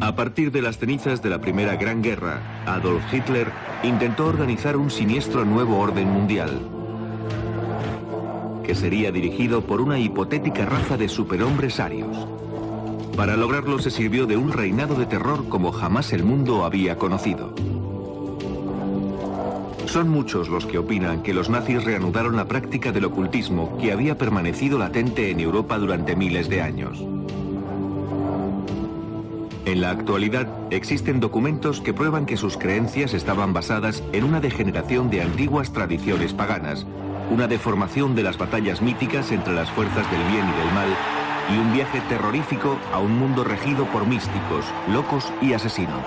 A partir de las cenizas de la Primera Gran Guerra, Adolf Hitler intentó organizar un siniestro nuevo orden mundial, que sería dirigido por una hipotética raza de superhombres arios. Para lograrlo se sirvió de un reinado de terror como jamás el mundo había conocido. Son muchos los que opinan que los nazis reanudaron la práctica del ocultismo que había permanecido latente en Europa durante miles de años. En la actualidad existen documentos que prueban que sus creencias estaban basadas en una degeneración de antiguas tradiciones paganas, una deformación de las batallas míticas entre las fuerzas del bien y del mal, y un viaje terrorífico a un mundo regido por místicos, locos y asesinos.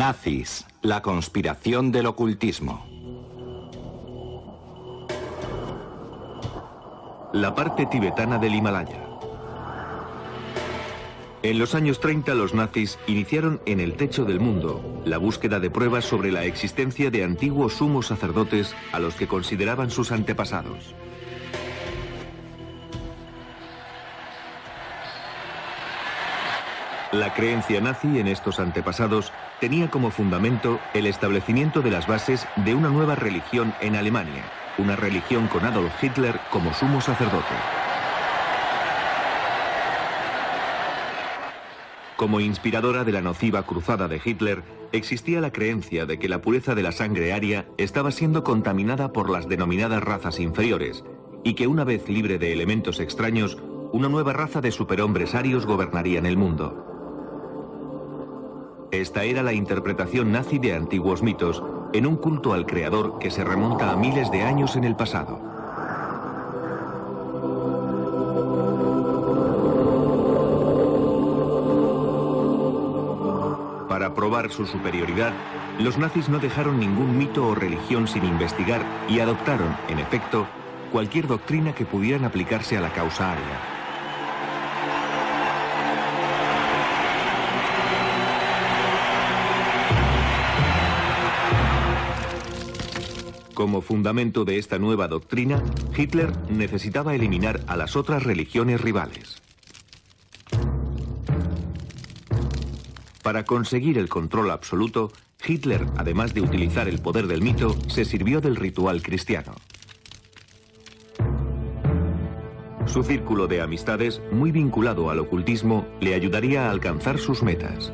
Nazis, la conspiración del ocultismo. La parte tibetana del Himalaya. En los años 30 los nazis iniciaron en el techo del mundo la búsqueda de pruebas sobre la existencia de antiguos sumos sacerdotes a los que consideraban sus antepasados. La creencia nazi en estos antepasados tenía como fundamento el establecimiento de las bases de una nueva religión en Alemania, una religión con Adolf Hitler como sumo sacerdote. Como inspiradora de la nociva cruzada de Hitler, existía la creencia de que la pureza de la sangre aria estaba siendo contaminada por las denominadas razas inferiores, y que una vez libre de elementos extraños, una nueva raza de superhombres arios gobernarían el mundo. Esta era la interpretación nazi de antiguos mitos, en un culto al creador que se remonta a miles de años en el pasado. Para probar su superioridad, los nazis no dejaron ningún mito o religión sin investigar y adoptaron, en efecto, cualquier doctrina que pudieran aplicarse a la causa aria. Como fundamento de esta nueva doctrina, Hitler necesitaba eliminar a las otras religiones rivales. Para conseguir el control absoluto, Hitler, además de utilizar el poder del mito, se sirvió del ritual cristiano. Su círculo de amistades, muy vinculado al ocultismo, le ayudaría a alcanzar sus metas.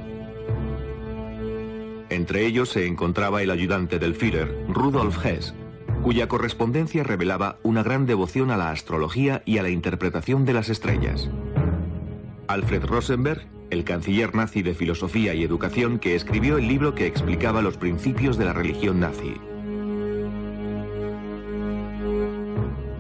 Entre ellos se encontraba el ayudante del Führer, Rudolf Hess, cuya correspondencia revelaba una gran devoción a la astrología y a la interpretación de las estrellas. Alfred Rosenberg, el canciller nazi de filosofía y educación que escribió el libro que explicaba los principios de la religión nazi.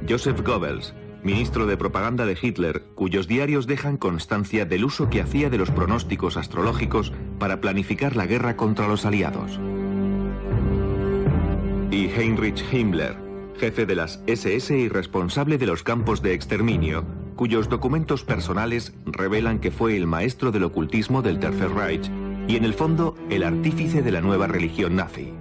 Joseph Goebbels, ministro de propaganda de Hitler, cuyos diarios dejan constancia del uso que hacía de los pronósticos astrológicos para planificar la guerra contra los aliados. Y Heinrich Himmler, jefe de las SS y responsable de los campos de exterminio, cuyos documentos personales revelan que fue el maestro del ocultismo del Tercer Reich y en el fondo el artífice de la nueva religión nazi.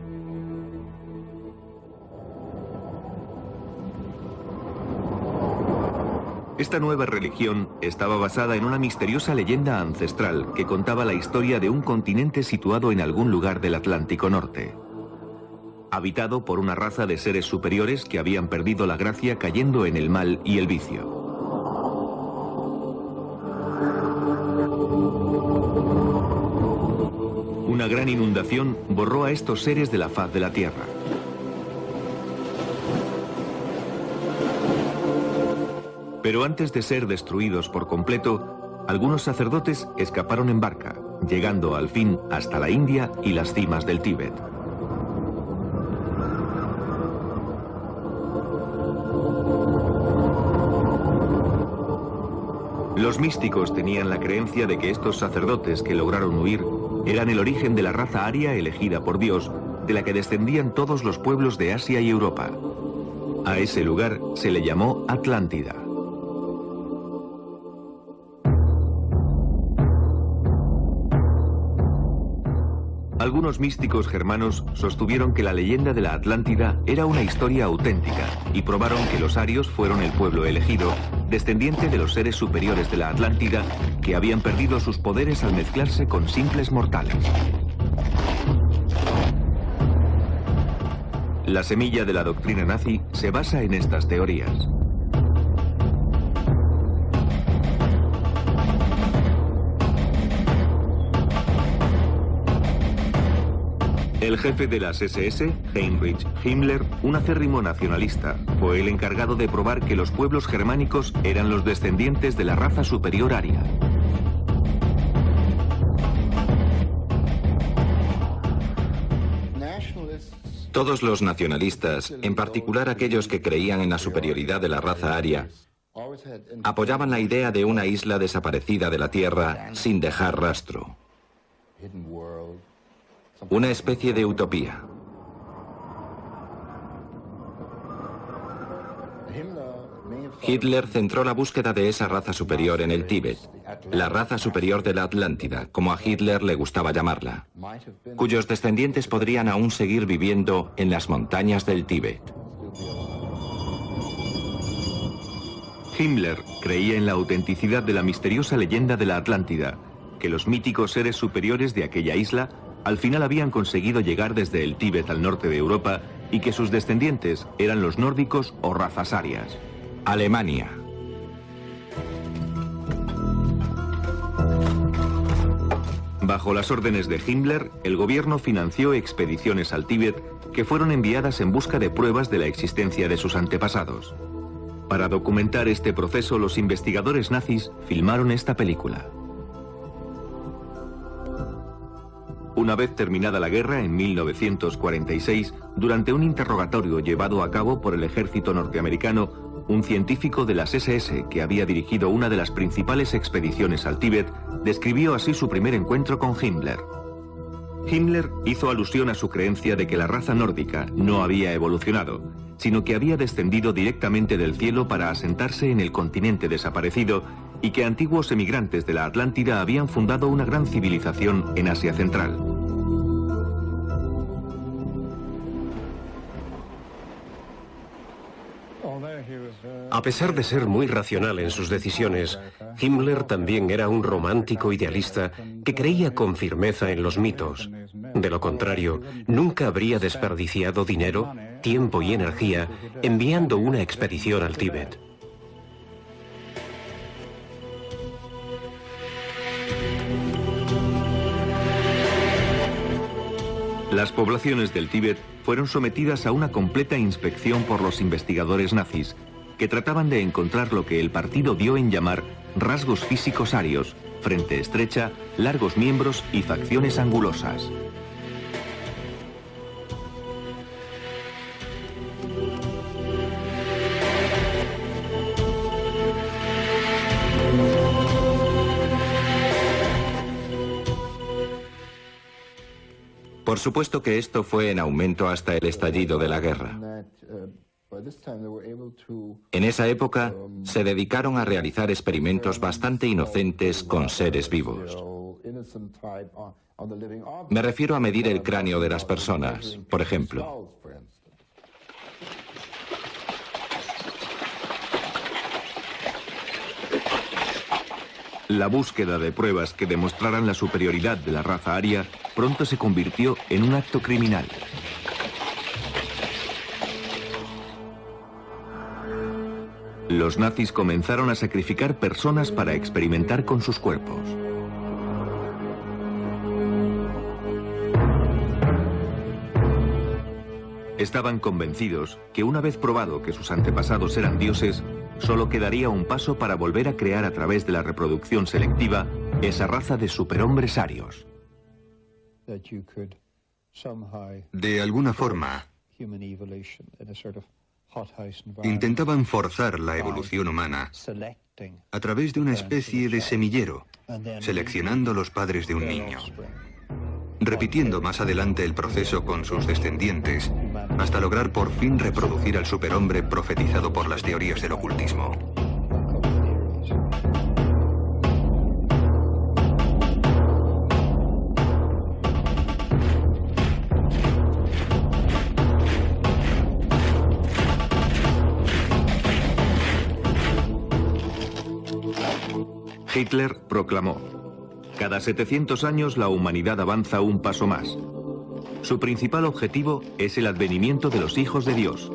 Esta nueva religión estaba basada en una misteriosa leyenda ancestral que contaba la historia de un continente situado en algún lugar del Atlántico Norte, habitado por una raza de seres superiores que habían perdido la gracia cayendo en el mal y el vicio. Una gran inundación borró a estos seres de la faz de la tierra. Pero antes de ser destruidos por completo, algunos sacerdotes escaparon en barca, llegando al fin hasta la India y las cimas del Tíbet. Los místicos tenían la creencia de que estos sacerdotes que lograron huir eran el origen de la raza aria elegida por Dios, de la que descendían todos los pueblos de Asia y Europa. A ese lugar se le llamó Atlántida. Algunos místicos germanos sostuvieron que la leyenda de la Atlántida era una historia auténtica y probaron que los arios fueron el pueblo elegido, descendiente de los seres superiores de la Atlántida, que habían perdido sus poderes al mezclarse con simples mortales. La semilla de la doctrina nazi se basa en estas teorías. El jefe de las SS, Heinrich Himmler, un acérrimo nacionalista, fue el encargado de probar que los pueblos germánicos eran los descendientes de la raza superior aria. Todos los nacionalistas, en particular aquellos que creían en la superioridad de la raza aria, apoyaban la idea de una isla desaparecida de la Tierra sin dejar rastro. Una especie de utopía. Hitler centró la búsqueda de esa raza superior en el Tíbet, la raza superior de la Atlántida, como a Hitler le gustaba llamarla, cuyos descendientes podrían aún seguir viviendo en las montañas del Tíbet. Himmler creía en la autenticidad de la misteriosa leyenda de la Atlántida, que los míticos seres superiores de aquella isla al final habían conseguido llegar desde el Tíbet al norte de Europa y que sus descendientes eran los nórdicos o razas arias. Alemania. Bajo las órdenes de Himmler, el gobierno financió expediciones al Tíbet que fueron enviadas en busca de pruebas de la existencia de sus antepasados. Para documentar este proceso, los investigadores nazis filmaron esta película. Una vez terminada la guerra, en 1946, durante un interrogatorio llevado a cabo por el ejército norteamericano, un científico de las SS que había dirigido una de las principales expediciones al Tíbet describió así su primer encuentro con Himmler. Himmler hizo alusión a su creencia de que la raza nórdica no había evolucionado, sino que había descendido directamente del cielo para asentarse en el continente desaparecido y que antiguos emigrantes de la Atlántida habían fundado una gran civilización en Asia Central. A pesar de ser muy racional en sus decisiones, Himmler también era un romántico idealista que creía con firmeza en los mitos. De lo contrario, nunca habría desperdiciado dinero, tiempo y energía enviando una expedición al Tíbet. Las poblaciones del Tíbet fueron sometidas a una completa inspección por los investigadores nazis, que trataban de encontrar lo que el partido dio en llamar rasgos físicos arios, frente estrecha, largos miembros y facciones angulosas. Por supuesto que esto fue en aumento hasta el estallido de la guerra. En esa época se dedicaron a realizar experimentos bastante inocentes con seres vivos. Me refiero a medir el cráneo de las personas, por ejemplo. La búsqueda de pruebas que demostraran la superioridad de la raza aria pronto se convirtió en un acto criminal. Los nazis comenzaron a sacrificar personas para experimentar con sus cuerpos. Estaban convencidos que una vez probado que sus antepasados eran dioses, solo quedaría un paso para volver a crear a través de la reproducción selectiva esa raza de superhombres arios. De alguna forma, intentaban forzar la evolución humana a través de una especie de semillero, seleccionando los padres de un niño. repitiendo más adelante el proceso con sus descendientes, hasta lograr por fin reproducir al superhombre profetizado por las teorías del ocultismo. Hitler proclamó: cada 700 años la humanidad avanza un paso más. Su principal objetivo es el advenimiento de los hijos de Dios.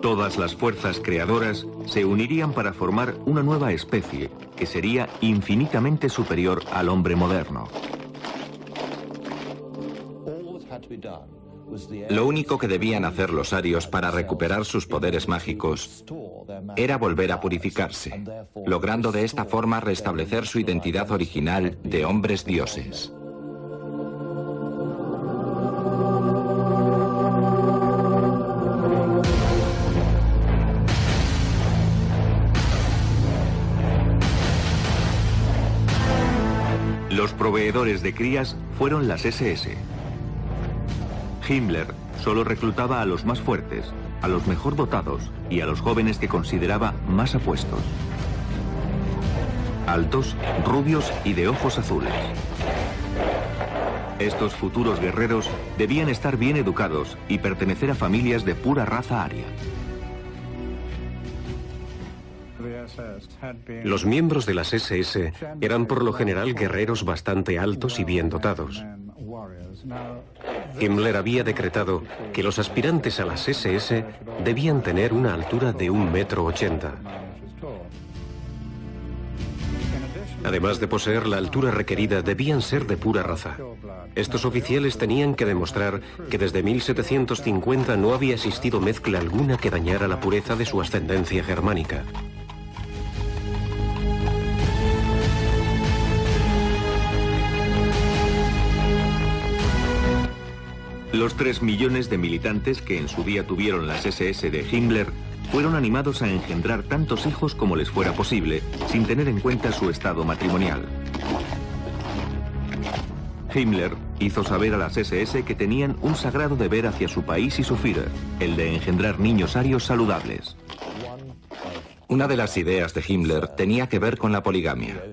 Todas las fuerzas creadoras se unirían para formar una nueva especie que sería infinitamente superior al hombre moderno. Lo único que debían hacer los arios para recuperar sus poderes mágicos era volver a purificarse, logrando de esta forma restablecer su identidad original de hombres dioses. Los proveedores de crías fueron las SS. Himmler solo reclutaba a los más fuertes, a los mejor dotados y a los jóvenes que consideraba más apuestos. Altos, rubios y de ojos azules. Estos futuros guerreros debían estar bien educados y pertenecer a familias de pura raza aria. Los miembros de las SS eran por lo general guerreros bastante altos y bien dotados. Himmler había decretado que los aspirantes a las SS debían tener una altura de 1,80 m. Además de poseer la altura requerida, debían ser de pura raza. Estos oficiales tenían que demostrar que desde 1750 no había existido mezcla alguna que dañara la pureza de su ascendencia germánica. Los 3 millones de militantes que en su día tuvieron las SS de Himmler fueron animados a engendrar tantos hijos como les fuera posible, sin tener en cuenta su estado matrimonial. Himmler hizo saber a las SS que tenían un sagrado deber hacia su país y su Führer, el de engendrar niños arios saludables. Una de las ideas de Himmler tenía que ver con la poligamia.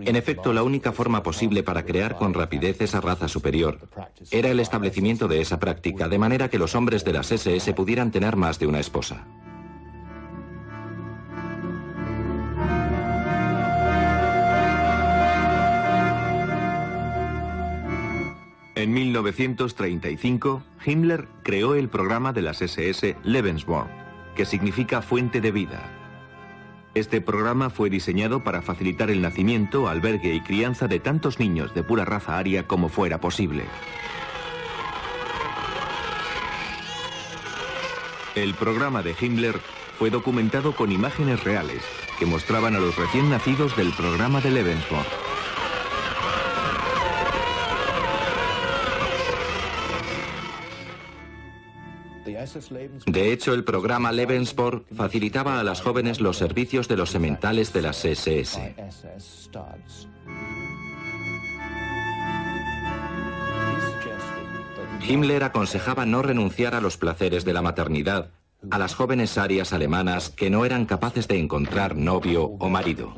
En efecto, la única forma posible para crear con rapidez esa raza superior era el establecimiento de esa práctica, de manera que los hombres de las SS pudieran tener más de una esposa. En 1935, Himmler creó el programa de las SS Lebensborn, que significa fuente de vida. Este programa fue diseñado para facilitar el nacimiento, albergue y crianza de tantos niños de pura raza aria como fuera posible. El programa de Himmler fue documentado con imágenes reales que mostraban a los recién nacidos del programa de Lebensborn. De hecho, el programa Lebensborn facilitaba a las jóvenes los servicios de los sementales de las SS. Himmler aconsejaba no renunciar a los placeres de la maternidad a las jóvenes arias alemanas que no eran capaces de encontrar novio o marido.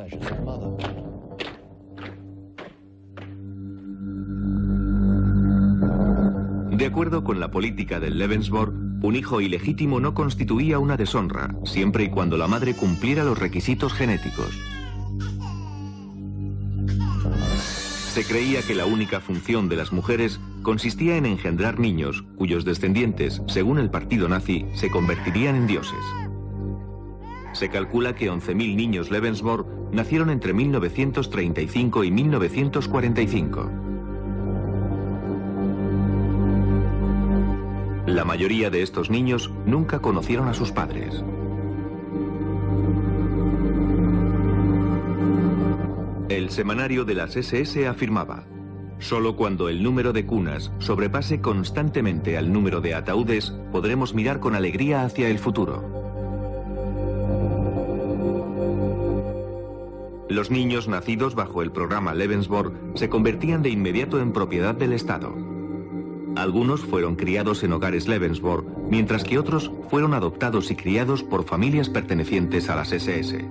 De acuerdo con la política del Lebensborn, un hijo ilegítimo no constituía una deshonra, siempre y cuando la madre cumpliera los requisitos genéticos. Se creía que la única función de las mujeres consistía en engendrar niños, cuyos descendientes, según el partido nazi, se convertirían en dioses. Se calcula que 11.000 niños Lebensborn nacieron entre 1935 y 1945. La mayoría de estos niños nunca conocieron a sus padres. El semanario de las SS afirmaba: solo cuando el número de cunas sobrepase constantemente al número de ataúdes, podremos mirar con alegría hacia el futuro. Los niños nacidos bajo el programa Lebensborn se convertían de inmediato en propiedad del Estado. Algunos fueron criados en hogares Lebensborn, mientras que otros fueron adoptados y criados por familias pertenecientes a las SS.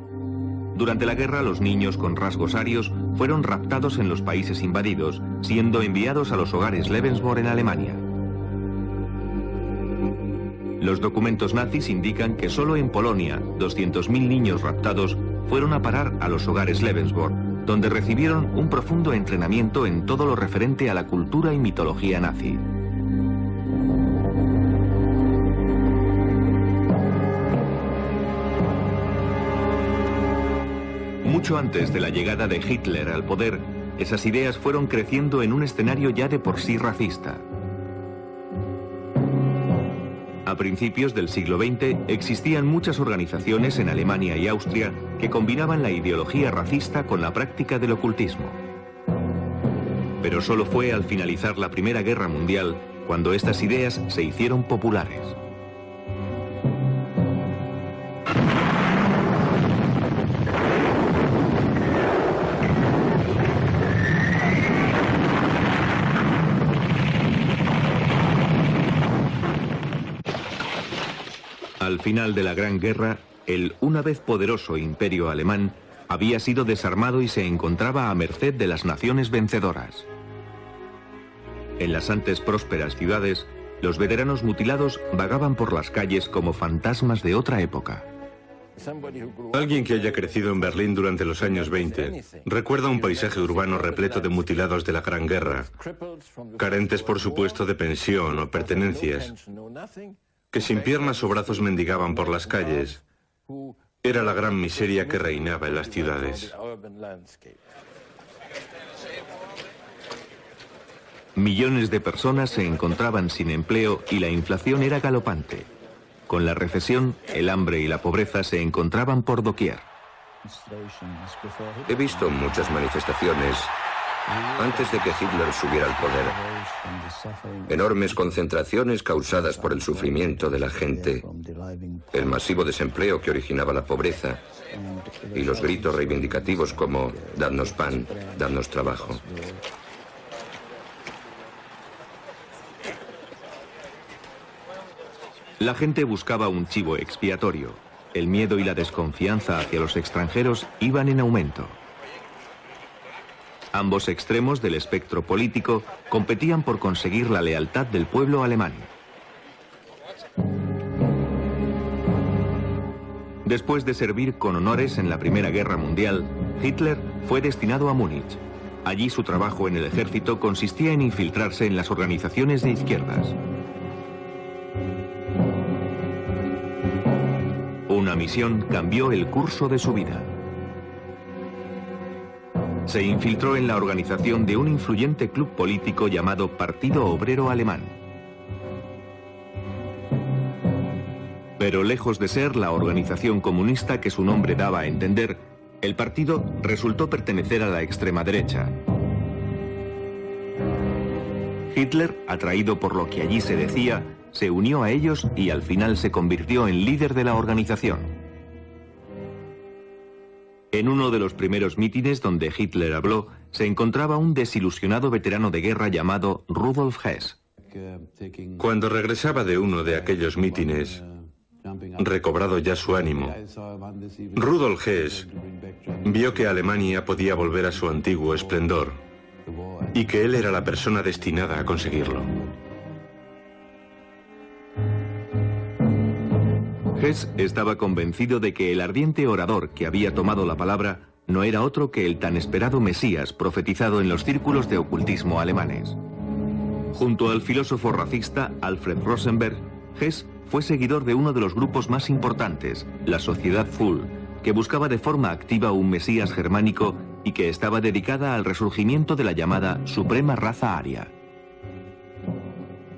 Durante la guerra, los niños con rasgos arios fueron raptados en los países invadidos, siendo enviados a los hogares Lebensborn en Alemania. Los documentos nazis indican que solo en Polonia 200.000 niños raptados fueron a parar a los hogares Lebensborn, donde recibieron un profundo entrenamiento en todo lo referente a la cultura y mitología nazi. Mucho antes de la llegada de Hitler al poder, esas ideas fueron creciendo en un escenario ya de por sí racista. A principios del siglo XX existían muchas organizaciones en Alemania y Austria que combinaban la ideología racista con la práctica del ocultismo. Pero solo fue al finalizar la Primera Guerra Mundial cuando estas ideas se hicieron populares. Al final de la Gran Guerra, el una vez poderoso imperio alemán había sido desarmado y se encontraba a merced de las naciones vencedoras. En las antes prósperas ciudades, los veteranos mutilados vagaban por las calles como fantasmas de otra época. Alguien que haya crecido en Berlín durante los años 20 recuerda un paisaje urbano repleto de mutilados de la Gran Guerra, carentes por supuesto de pensión o pertenencias, que sin piernas o brazos mendigaban por las calles. Era la gran miseria que reinaba en las ciudades. Millones de personas se encontraban sin empleo y la inflación era galopante. Con la recesión, el hambre y la pobreza se encontraban por doquier. He visto muchas manifestaciones antes de que Hitler subiera al poder. Enormes concentraciones causadas por el sufrimiento de la gente, el masivo desempleo que originaba la pobreza y los gritos reivindicativos como «dadnos pan, dadnos trabajo». La gente buscaba un chivo expiatorio. El miedo y la desconfianza hacia los extranjeros iban en aumento. Ambos extremos del espectro político competían por conseguir la lealtad del pueblo alemán. Después de servir con honores en la Primera Guerra Mundial, Hitler fue destinado a Múnich. Allí su trabajo en el ejército consistía en infiltrarse en las organizaciones de izquierdas. Una misión cambió el curso de su vida. Se infiltró en la organización de un influyente club político llamado Partido Obrero Alemán. Pero lejos de ser la organización comunista que su nombre daba a entender, el partido resultó pertenecer a la extrema derecha. Hitler, atraído por lo que allí se decía, se unió a ellos y al final se convirtió en líder de la organización. En uno de los primeros mítines donde Hitler habló, se encontraba un desilusionado veterano de guerra llamado Rudolf Hess. Cuando regresaba de uno de aquellos mítines, recobrado ya su ánimo, Rudolf Hess vio que Alemania podía volver a su antiguo esplendor y que él era la persona destinada a conseguirlo. Hess estaba convencido de que el ardiente orador que había tomado la palabra no era otro que el tan esperado Mesías profetizado en los círculos de ocultismo alemanes. Junto al filósofo racista Alfred Rosenberg, Hess fue seguidor de uno de los grupos más importantes, la Sociedad Full, que buscaba de forma activa un Mesías germánico y que estaba dedicada al resurgimiento de la llamada Suprema Raza Aria.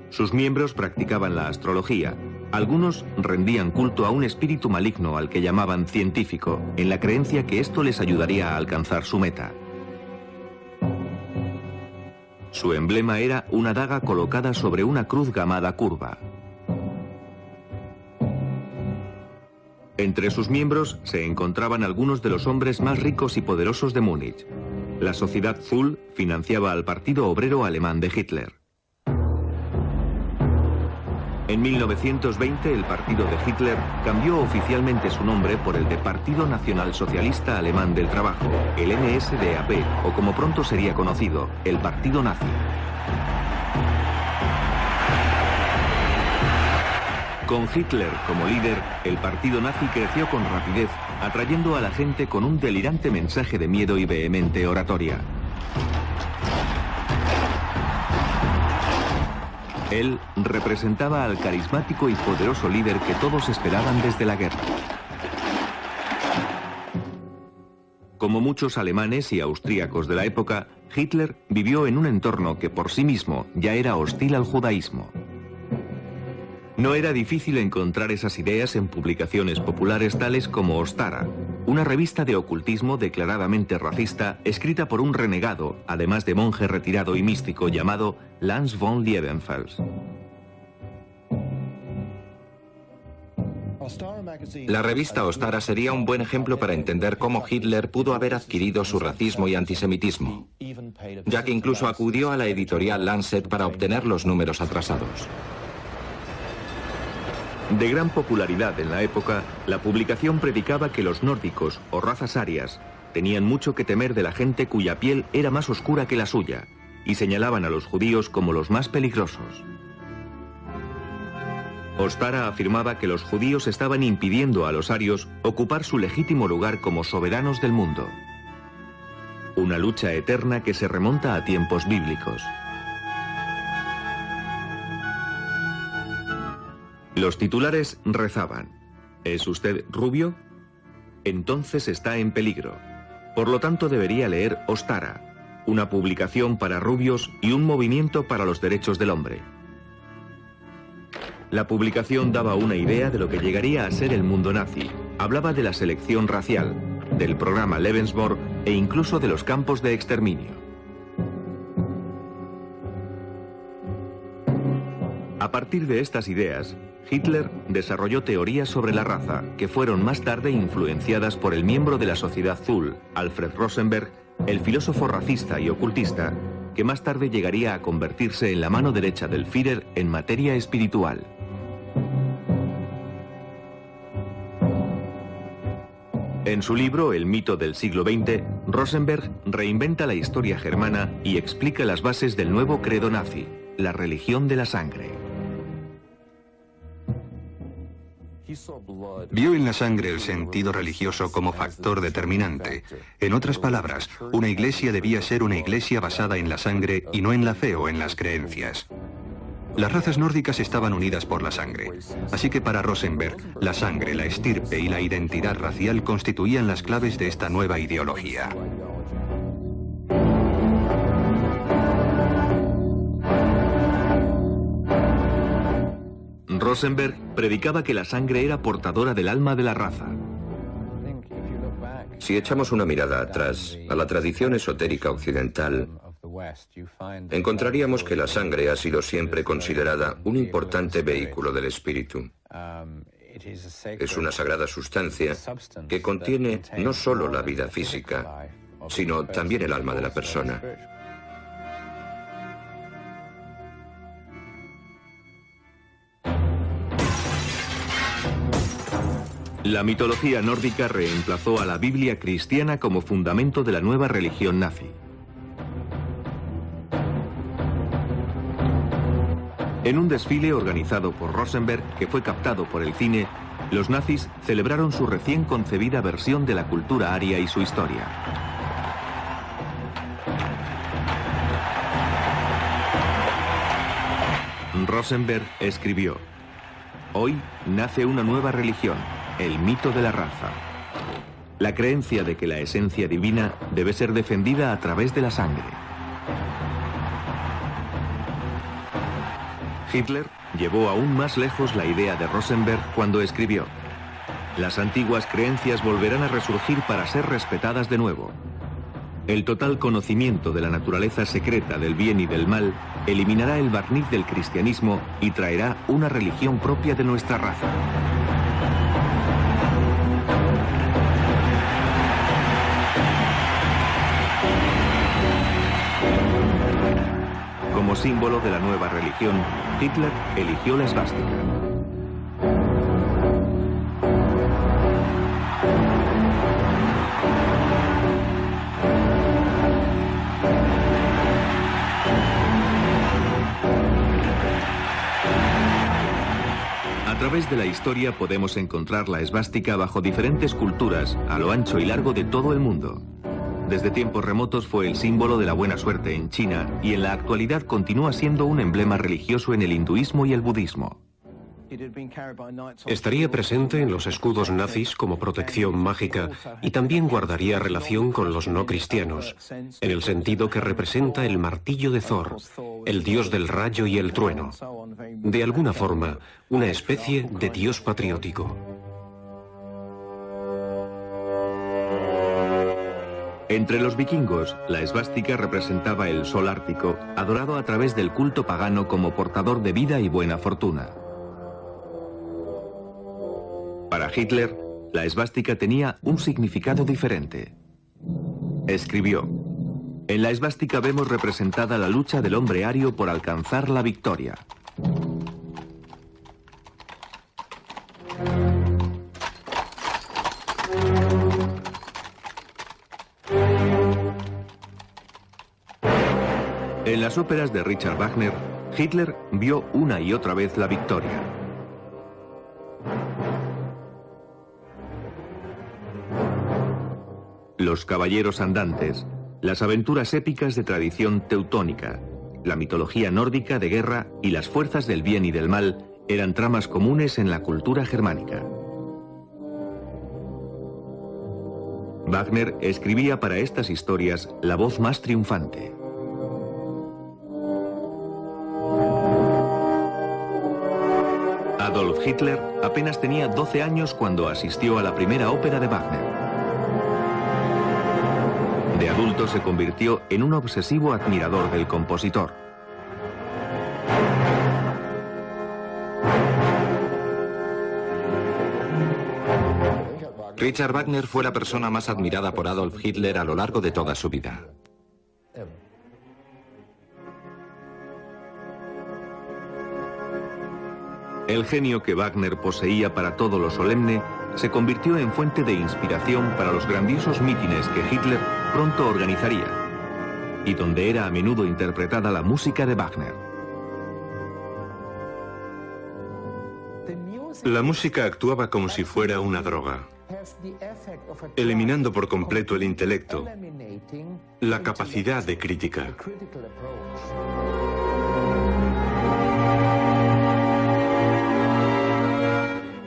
Sus miembros practicaban la astrología. Algunos rendían culto a un espíritu maligno al que llamaban científico, en la creencia que esto les ayudaría a alcanzar su meta. Su emblema era una daga colocada sobre una cruz gamada curva. Entre sus miembros se encontraban algunos de los hombres más ricos y poderosos de Múnich. La Sociedad Thule financiaba al Partido Obrero Alemán de Hitler. En 1920 el partido de Hitler cambió oficialmente su nombre por el de Partido Nacional Socialista Alemán del Trabajo, el NSDAP, o como pronto sería conocido, el Partido Nazi. Con Hitler como líder, el partido nazi creció con rapidez, atrayendo a la gente con un delirante mensaje de miedo y vehemente oratoria. Él representaba al carismático y poderoso líder que todos esperaban desde la guerra. Como muchos alemanes y austríacos de la época, Hitler vivió en un entorno que por sí mismo ya era hostil al judaísmo. No era difícil encontrar esas ideas en publicaciones populares tales como Ostara, una revista de ocultismo declaradamente racista escrita por un renegado, además de monje retirado y místico llamado Lanz von Liebenfels. La revista Ostara sería un buen ejemplo para entender cómo Hitler pudo haber adquirido su racismo y antisemitismo, ya que incluso acudió a la editorial Lancet para obtener los números atrasados. De gran popularidad en la época, la publicación predicaba que los nórdicos, o razas arias, tenían mucho que temer de la gente cuya piel era más oscura que la suya, y señalaban a los judíos como los más peligrosos. Ostara afirmaba que los judíos estaban impidiendo a los arios ocupar su legítimo lugar como soberanos del mundo. Una lucha eterna que se remonta a tiempos bíblicos. Los titulares rezaban: ¿es usted rubio? Entonces está en peligro. Por lo tanto debería leer Ostara, una publicación para rubios y un movimiento para los derechos del hombre. La publicación daba una idea de lo que llegaría a ser el mundo nazi. Hablaba de la selección racial, del programa Lebensborn e incluso de los campos de exterminio. A partir de estas ideas, Hitler desarrolló teorías sobre la raza que fueron más tarde influenciadas por el miembro de la Sociedad Thule, Alfred Rosenberg, el filósofo racista y ocultista, que más tarde llegaría a convertirse en la mano derecha del Führer en materia espiritual. En su libro El mito del siglo XX, Rosenberg reinventa la historia germana y explica las bases del nuevo credo nazi, la religión de la sangre. Vio en la sangre el sentido religioso como factor determinante. En otras palabras, una iglesia debía ser una iglesia basada en la sangre y no en la fe o en las creencias. Las razas nórdicas estaban unidas por la sangre, así que para Rosenberg, la sangre, la estirpe y la identidad racial constituían las claves de esta nueva ideología. Rosenberg predicaba que la sangre era portadora del alma de la raza. Si echamos una mirada atrás a la tradición esotérica occidental, encontraríamos que la sangre ha sido siempre considerada un importante vehículo del espíritu. Es una sagrada sustancia que contiene no solo la vida física, sino también el alma de la persona. La mitología nórdica reemplazó a la Biblia cristiana como fundamento de la nueva religión nazi. En un desfile organizado por Rosenberg, que fue captado por el cine, los nazis celebraron su recién concebida versión de la cultura aria y su historia. Rosenberg escribió: «Hoy nace una nueva religión, el mito de la raza. La creencia de que la esencia divina debe ser defendida a través de la sangre». Hitler llevó aún más lejos la idea de Rosenberg cuando escribió: «Las antiguas creencias volverán a resurgir para ser respetadas de nuevo. El total conocimiento de la naturaleza secreta del bien y del mal eliminará el barniz del cristianismo y traerá una religión propia de nuestra raza». Como símbolo de la nueva religión, Hitler eligió la esvástica. A través de la historia podemos encontrar la esvástica bajo diferentes culturas a lo ancho y largo de todo el mundo. Desde tiempos remotos fue el símbolo de la buena suerte en China y en la actualidad continúa siendo un emblema religioso en el hinduismo y el budismo. Estaría presente en los escudos nazis como protección mágica y también guardaría relación con los no cristianos, en el sentido que representa el martillo de Thor, el dios del rayo y el trueno. De alguna forma, una especie de dios patriótico. Entre los vikingos, la esvástica representaba el sol ártico, adorado a través del culto pagano como portador de vida y buena fortuna. Para Hitler, la esvástica tenía un significado diferente. Escribió: "En la esvástica vemos representada la lucha del hombre ario por alcanzar la victoria". En las óperas de Richard Wagner, Hitler vio una y otra vez la victoria. Los caballeros andantes, las aventuras épicas de tradición teutónica, la mitología nórdica de guerra y las fuerzas del bien y del mal eran tramas comunes en la cultura germánica. Wagner escribía para estas historias la voz más triunfante. Adolf Hitler apenas tenía 12 años cuando asistió a la primera ópera de Wagner. De adulto se convirtió en un obsesivo admirador del compositor. Richard Wagner fue la persona más admirada por Adolf Hitler a lo largo de toda su vida. El genio que Wagner poseía para todo lo solemne se convirtió en fuente de inspiración para los grandiosos mítines que Hitler pronto organizaría, y donde era a menudo interpretada la música de Wagner. La música actuaba como si fuera una droga, eliminando por completo el intelecto, la capacidad de crítica.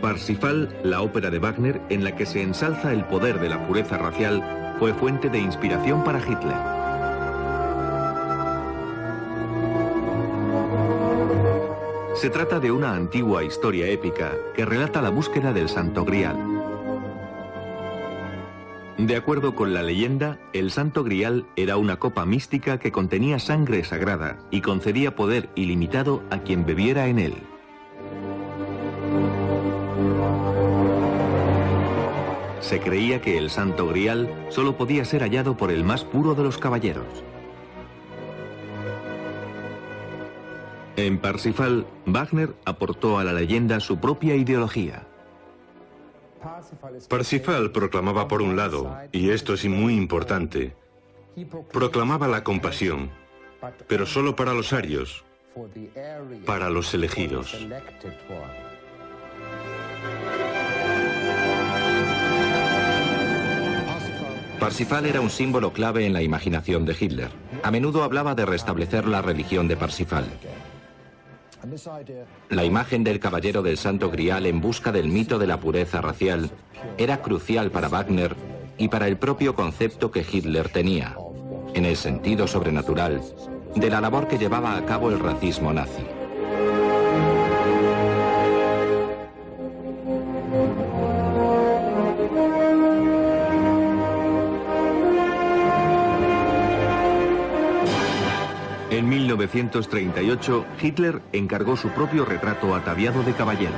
Parsifal, la ópera de Wagner en la que se ensalza el poder de la pureza racial, fue fuente de inspiración para Hitler. Se trata de una antigua historia épica que relata la búsqueda del Santo Grial. De acuerdo con la leyenda, el Santo Grial era una copa mística que contenía sangre sagrada y concedía poder ilimitado a quien bebiera en él. Se creía que el Santo Grial solo podía ser hallado por el más puro de los caballeros. En Parsifal, Wagner aportó a la leyenda su propia ideología. Parsifal proclamaba por un lado, y esto es muy importante, proclamaba la compasión, pero solo para los arios, para los elegidos. Parsifal era un símbolo clave en la imaginación de Hitler. A menudo hablaba de restablecer la religión de Parsifal. La imagen del caballero del Santo Grial en busca del mito de la pureza racial era crucial para Wagner y para el propio concepto que Hitler tenía, en el sentido sobrenatural, de la labor que llevaba a cabo el racismo nazi. En 1938, Hitler encargó su propio retrato ataviado de caballero.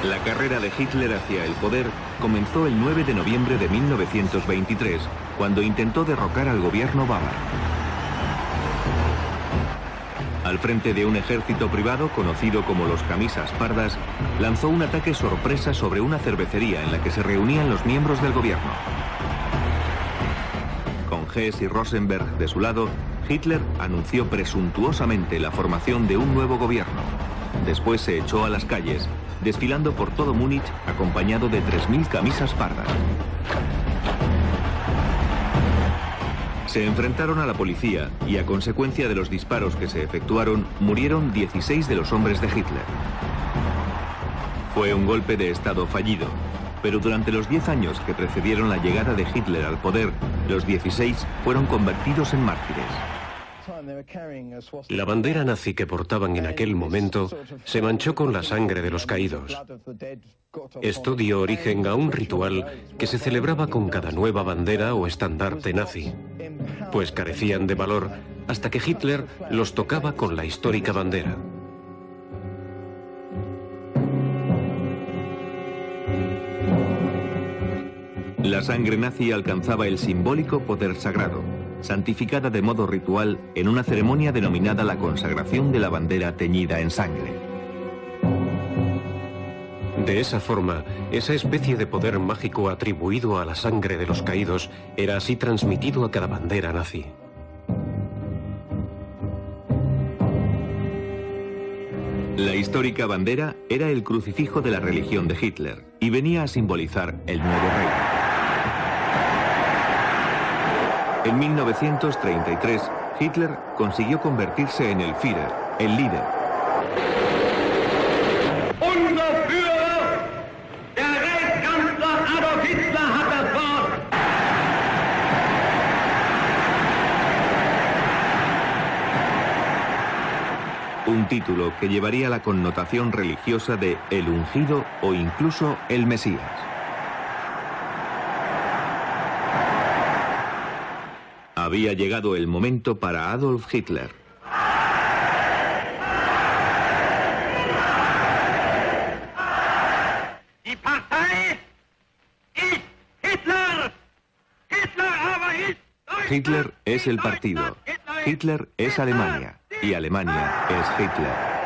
La carrera de Hitler hacia el poder comenzó el 9 de noviembre de 1923, cuando intentó derrocar al gobierno bávaro. Al frente de un ejército privado conocido como los Camisas Pardas, lanzó un ataque sorpresa sobre una cervecería en la que se reunían los miembros del gobierno. Con Hess y Rosenberg de su lado, Hitler anunció presuntuosamente la formación de un nuevo gobierno. Después se echó a las calles, desfilando por todo Múnich acompañado de 3.000 camisas pardas. Se enfrentaron a la policía y, a consecuencia de los disparos que se efectuaron, murieron 16 de los hombres de Hitler. Fue un golpe de Estado fallido, pero durante los 10 años que precedieron la llegada de Hitler al poder, los 16 fueron convertidos en mártires. La bandera nazi que portaban en aquel momento se manchó con la sangre de los caídos. Esto dio origen a un ritual que se celebraba con cada nueva bandera o estandarte nazi, pues carecían de valor hasta que Hitler los tocaba con la histórica bandera. La sangre nazi alcanzaba el simbólico poder sagrado, santificada de modo ritual en una ceremonia denominada la consagración de la bandera teñida en sangre. De esa forma, esa especie de poder mágico atribuido a la sangre de los caídos era así transmitido a cada bandera nazi. La histórica bandera era el crucifijo de la religión de Hitler y venía a simbolizar el nuevo rey. En 1933, Hitler consiguió convertirse en el Führer, el líder. Unser Führer, der Reichskanzler Adolf Hitler, hat das Wort. Un título que llevaría la connotación religiosa de el ungido o incluso el Mesías. Había llegado el momento para Adolf Hitler. Die Partei ist Hitler. Hitler es el partido. Hitler es Alemania. Y Alemania es Hitler.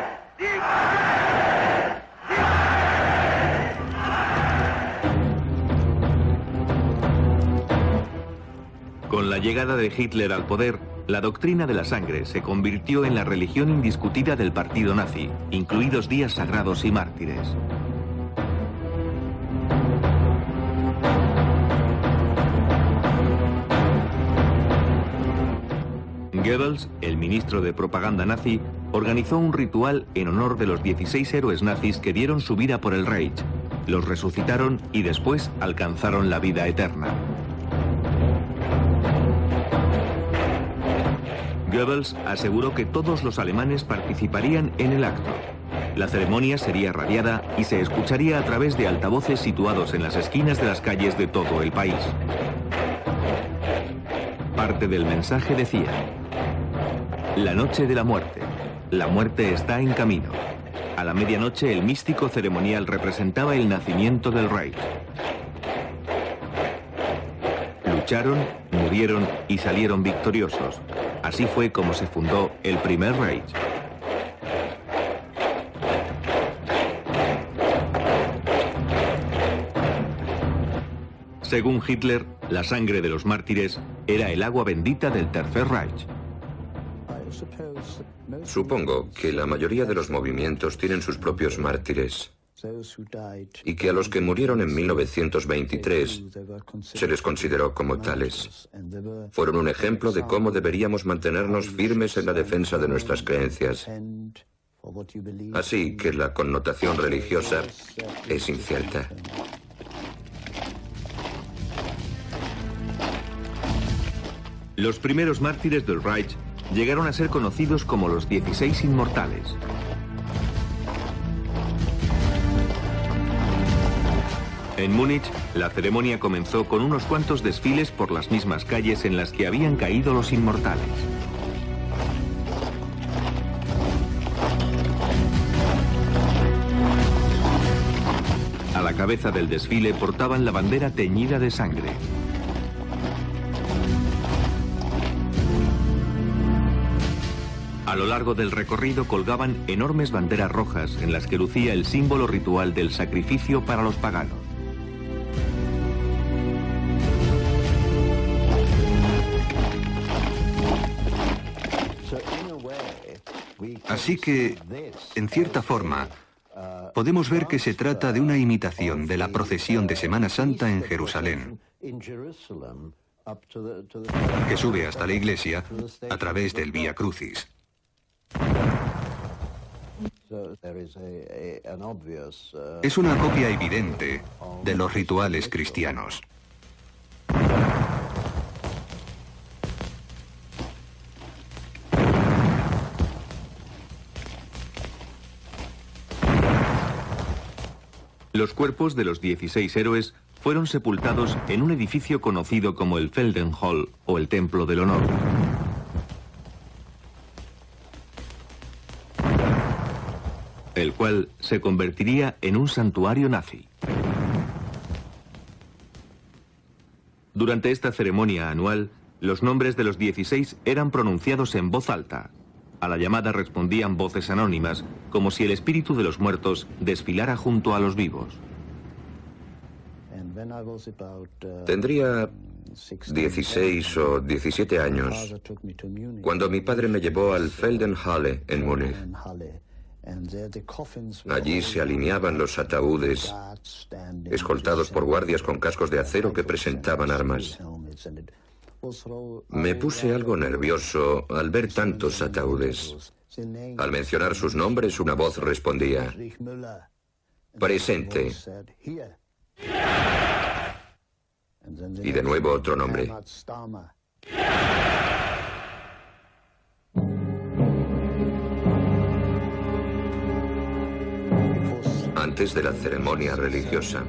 Con la llegada de Hitler al poder, la doctrina de la sangre se convirtió en la religión indiscutida del partido nazi, incluidos días sagrados y mártires. Goebbels, el ministro de propaganda nazi, organizó un ritual en honor de los 16 héroes nazis que dieron su vida por el Reich, los resucitaron y después alcanzaron la vida eterna. Goebbels aseguró que todos los alemanes participarían en el acto. La ceremonia sería radiada y se escucharía a través de altavoces situados en las esquinas de las calles de todo el país. Parte del mensaje decía: la noche de la muerte está en camino. A la medianoche el místico ceremonial representaba el nacimiento del Reich. Lucharon, murieron y salieron victoriosos. Así fue como se fundó el primer Reich. Según Hitler, la sangre de los mártires era el agua bendita del Tercer Reich. Supongo que la mayoría de los movimientos tienen sus propios mártires y que a los que murieron en 1923 se les consideró como tales. Fueron un ejemplo de cómo deberíamos mantenernos firmes en la defensa de nuestras creencias. Así que la connotación religiosa es incierta. Los primeros mártires del Reich llegaron a ser conocidos como los 16 inmortales. En Múnich, la ceremonia comenzó con unos cuantos desfiles por las mismas calles en las que habían caído los inmortales. cabeza del desfile portaban la bandera teñida de sangre. A lo largo del recorrido colgaban enormes banderas rojas en las que lucía el símbolo ritual del sacrificio para los paganos. Así que, en cierta forma, podemos ver que se trata de una imitación de la procesión de Semana Santa en Jerusalén, que sube hasta la iglesia a través del Vía Crucis. Es una copia evidente de los rituales cristianos. Los cuerpos de los 16 héroes fueron sepultados en un edificio conocido como el Feldenhall o el Templo del Honor. El cual se convertiría en un santuario nazi. Durante esta ceremonia anual, los nombres de los 16 eran pronunciados en voz alta. A la llamada respondían voces anónimas, como si el espíritu de los muertos desfilara junto a los vivos. Tendría 16 o 17 años cuando mi padre me llevó al Feldenhalle en Múnich. Allí se alineaban los ataúdes, escoltados por guardias con cascos de acero que presentaban armas. Me puse algo nervioso al ver tantos ataúdes. Al mencionar sus nombres, una voz respondía: «Presente». Y de nuevo otro nombre. Antes de la ceremonia religiosa.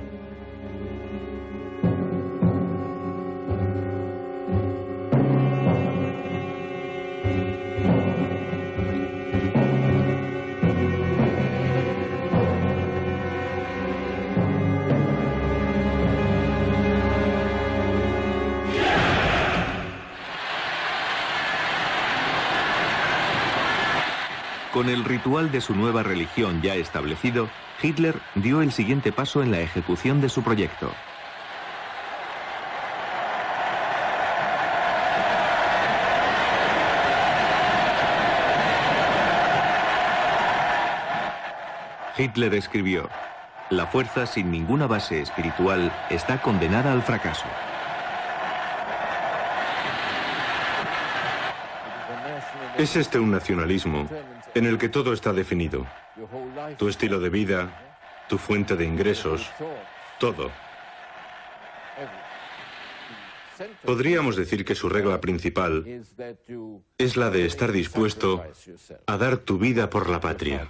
Con el ritual de su nueva religión ya establecido, Hitler dio el siguiente paso en la ejecución de su proyecto. Hitler escribió: «La fuerza sin ninguna base espiritual está condenada al fracaso». Es este un nacionalismo en el que todo está definido. Tu estilo de vida, tu fuente de ingresos, todo. Podríamos decir que su regla principal es la de estar dispuesto a dar tu vida por la patria.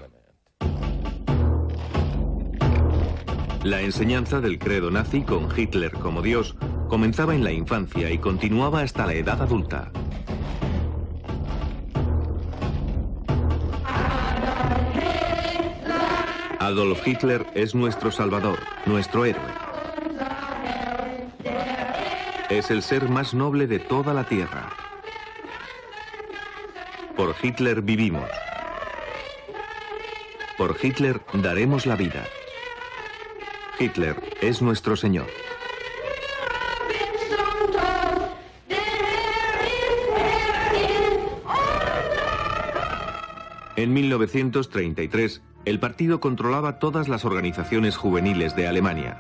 La enseñanza del credo nazi con Hitler como Dios comenzaba en la infancia y continuaba hasta la edad adulta. Adolf Hitler es nuestro salvador, nuestro héroe. Es el ser más noble de toda la tierra. Por Hitler vivimos. Por Hitler daremos la vida. Hitler es nuestro Señor. En 1933, el partido controlaba todas las organizaciones juveniles de Alemania.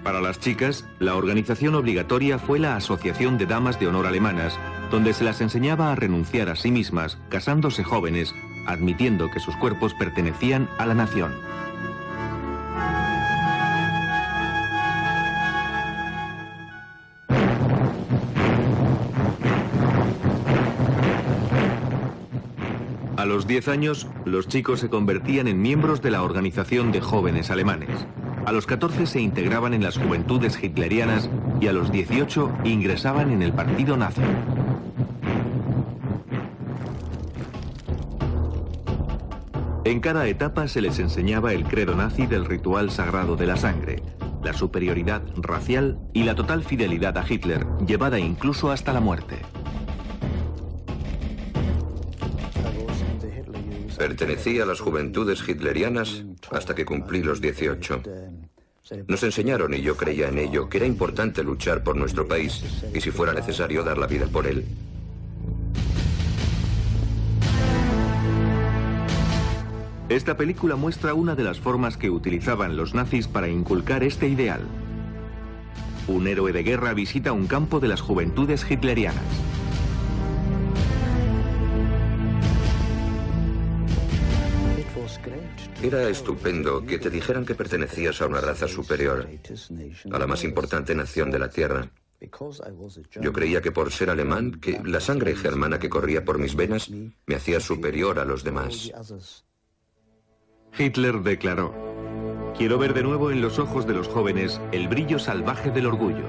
Para las chicas, la organización obligatoria fue la Asociación de Damas de Honor Alemanas, donde se las enseñaba a renunciar a sí mismas, casándose jóvenes, admitiendo que sus cuerpos pertenecían a la nación. A los 10 años, los chicos se convertían en miembros de la Organización de Jóvenes Alemanes. A los 14 se integraban en las juventudes hitlerianas y a los 18 ingresaban en el partido nazi. En cada etapa se les enseñaba el credo nazi del ritual sagrado de la sangre, la superioridad racial y la total fidelidad a Hitler, llevada incluso hasta la muerte. Pertenecí a las juventudes hitlerianas hasta que cumplí los 18. Nos enseñaron, y yo creía en ello, que era importante luchar por nuestro país y, si fuera necesario, dar la vida por él. Esta película muestra una de las formas que utilizaban los nazis para inculcar este ideal. Un héroe de guerra visita un campo de las juventudes hitlerianas. Era estupendo que te dijeran que pertenecías a una raza superior, a la más importante nación de la Tierra. Yo creía que por ser alemán, que la sangre germana que corría por mis venas me hacía superior a los demás. Hitler declaró: "Quiero ver de nuevo en los ojos de los jóvenes el brillo salvaje del orgullo".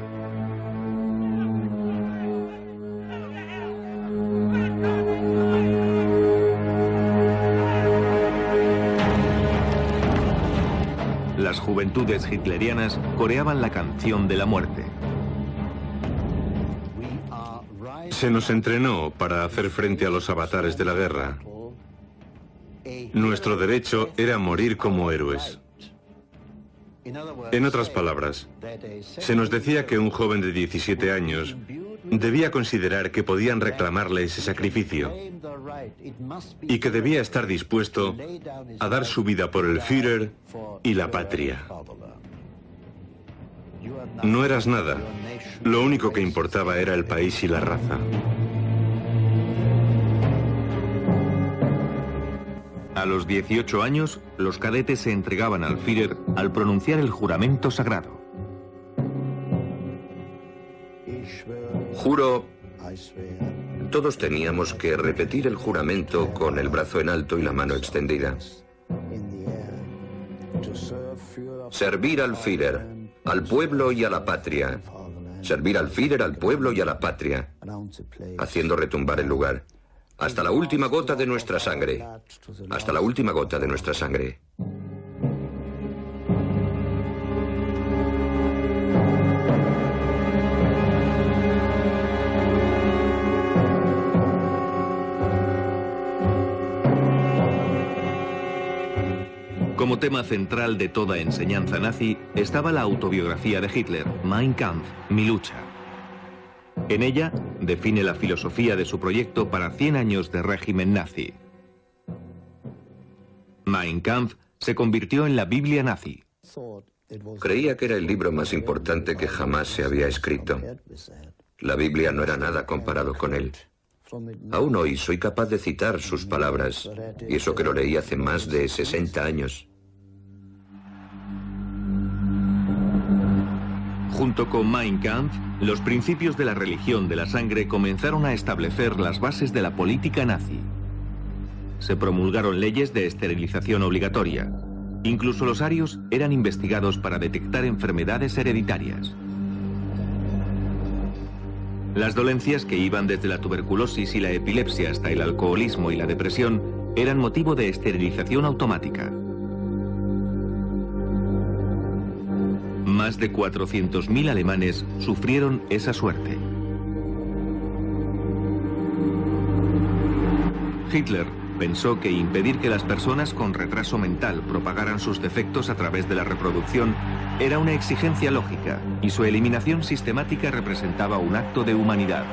Las juventudes hitlerianas coreaban la canción de la muerte. Se nos entrenó para hacer frente a los avatares de la guerra. Nuestro derecho era morir como héroes. En otras palabras, se nos decía que un joven de 17 años debía considerar que podían reclamarle ese sacrificio y que debía estar dispuesto a dar su vida por el Führer y la patria. No eras nada. Lo único que importaba era el país y la raza. A los 18 años, los cadetes se entregaban al Führer al pronunciar el juramento sagrado. Juro. Todos teníamos que repetir el juramento con el brazo en alto y la mano extendida. Servir al Führer, al pueblo y a la patria. Servir al Führer, al pueblo y a la patria, haciendo retumbar el lugar. Hasta la última gota de nuestra sangre. Hasta la última gota de nuestra sangre. Como tema central de toda enseñanza nazi estaba la autobiografía de Hitler, Mein Kampf, Mi lucha. En ella define la filosofía de su proyecto para 100 años de régimen nazi. Mein Kampf se convirtió en la Biblia nazi. Creía que era el libro más importante que jamás se había escrito. La Biblia no era nada comparado con él. Aún hoy soy capaz de citar sus palabras, y eso que lo leí hace más de 60 años. Junto con Mein Kampf, los principios de la religión de la sangre comenzaron a establecer las bases de la política nazi. Se promulgaron leyes de esterilización obligatoria. Incluso los arios eran investigados para detectar enfermedades hereditarias. Las dolencias, que iban desde la tuberculosis y la epilepsia hasta el alcoholismo y la depresión, eran motivo de esterilización automática. Más de 400.000 alemanes sufrieron esa suerte. Hitler pensó que impedir que las personas con retraso mental propagaran sus defectos a través de la reproducción era una exigencia lógica, y su eliminación sistemática representaba un acto de humanidad.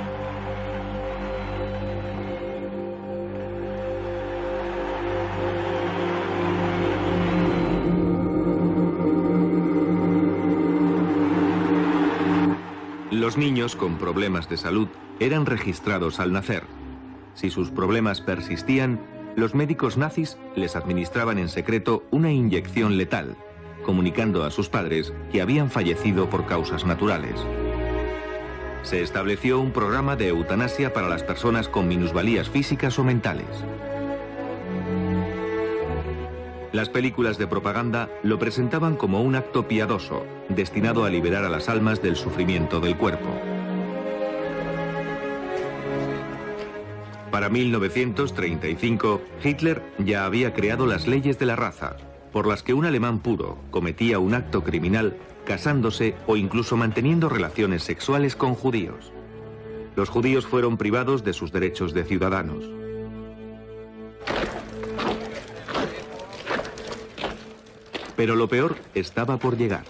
Los niños con problemas de salud eran registrados al nacer. Si sus problemas persistían, los médicos nazis les administraban en secreto una inyección letal, comunicando a sus padres que habían fallecido por causas naturales. Se estableció un programa de eutanasia para las personas con minusvalías físicas o mentales. Las películas de propaganda lo presentaban como un acto piadoso, destinado a liberar a las almas del sufrimiento del cuerpo. Para 1935, Hitler ya había creado las leyes de la raza, por las que un alemán puro cometía un acto criminal casándose o incluso manteniendo relaciones sexuales con judíos. Los judíos fueron privados de sus derechos de ciudadanos. Pero lo peor estaba por llegar.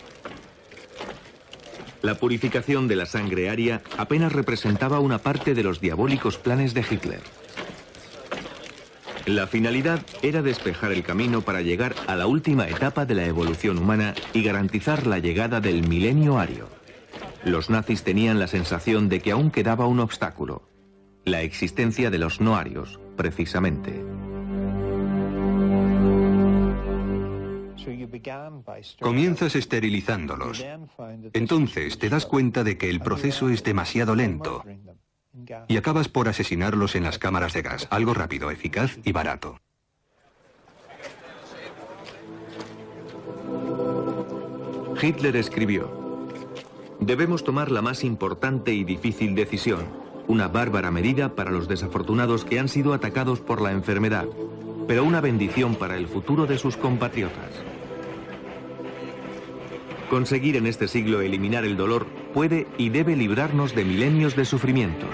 La purificación de la sangre aria apenas representaba una parte de los diabólicos planes de Hitler. La finalidad era despejar el camino para llegar a la última etapa de la evolución humana y garantizar la llegada del milenio ario. Los nazis tenían la sensación de que aún quedaba un obstáculo: la existencia de los no arios, precisamente. Comienzas esterilizándolos. Entonces te das cuenta de que el proceso es demasiado lento y acabas por asesinarlos en las cámaras de gas. Algo rápido, eficaz y barato. Hitler escribió: debemos tomar la más importante y difícil decisión, una bárbara medida para los desafortunados que han sido atacados por la enfermedad, pero una bendición para el futuro de sus compatriotas. Conseguir en este siglo eliminar el dolor puede y debe librarnos de milenios de sufrimiento.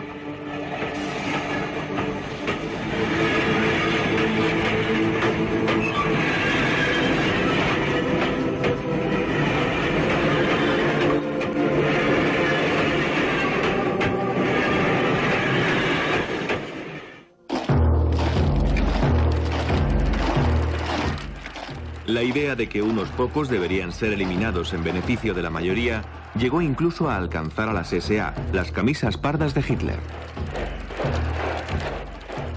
La idea de que unos pocos deberían ser eliminados en beneficio de la mayoría llegó incluso a alcanzar a las SA, las camisas pardas de Hitler.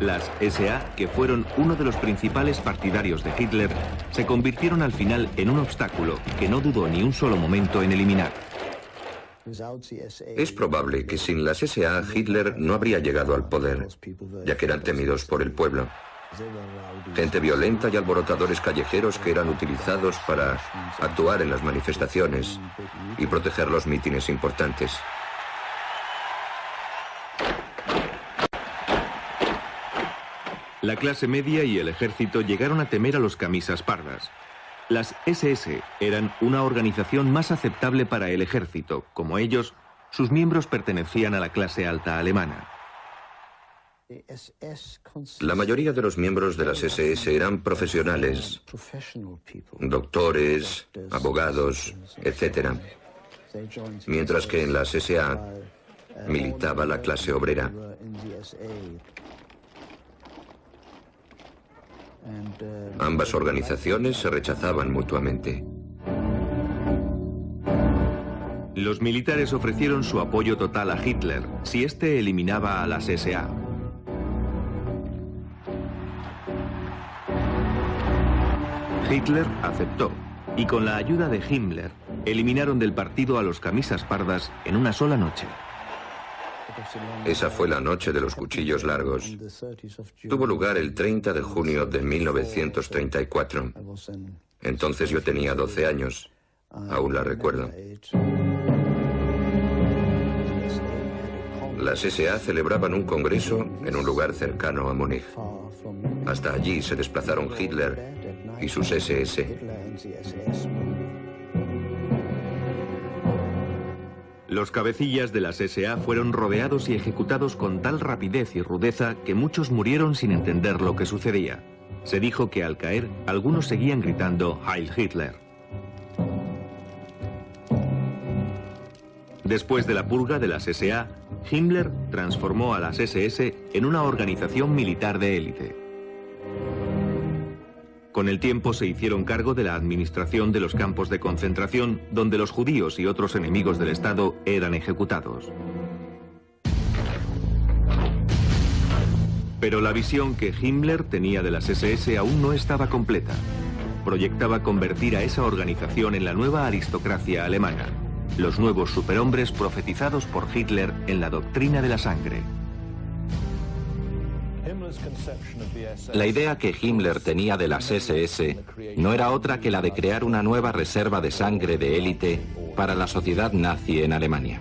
Las SA, que fueron uno de los principales partidarios de Hitler, se convirtieron al final en un obstáculo que no dudó ni un solo momento en eliminar. Es probable que sin las SA Hitler no habría llegado al poder, ya que eran temidos por el pueblo. Gente violenta y alborotadores callejeros que eran utilizados para actuar en las manifestaciones y proteger los mítines importantes. La clase media y el ejército llegaron a temer a los camisas pardas. Las SS eran una organización más aceptable para el ejército. Como ellos, sus miembros pertenecían a la clase alta alemana. La mayoría de los miembros de las SS eran profesionales, doctores, abogados, etc. Mientras que en las SA militaba la clase obrera. Ambas organizaciones se rechazaban mutuamente. Los militares ofrecieron su apoyo total a Hitler si éste eliminaba a las SA. Hitler aceptó, y con la ayuda de Himmler, eliminaron del partido a los camisas pardas en una sola noche. Esa fue la noche de los cuchillos largos. Tuvo lugar el 30 de junio de 1934. Entonces yo tenía 12 años. Aún la recuerdo. Las SA celebraban un congreso en un lugar cercano a Múnich. Hasta allí se desplazaron Hitler y sus SS. Los cabecillas de las SA fueron rodeados y ejecutados con tal rapidez y rudeza que muchos murieron sin entender lo que sucedía. Se dijo que al caer, algunos seguían gritando Heil Hitler. Después de la purga de las SA, Himmler transformó a las SS en una organización militar de élite. Con el tiempo se hicieron cargo de la administración de los campos de concentración, donde los judíos y otros enemigos del Estado eran ejecutados. Pero la visión que Himmler tenía de las SS aún no estaba completa. Proyectaba convertir a esa organización en la nueva aristocracia alemana, los nuevos superhombres profetizados por Hitler en la doctrina de la sangre. La idea que Himmler tenía de las SS no era otra que la de crear una nueva reserva de sangre de élite para la sociedad nazi en Alemania.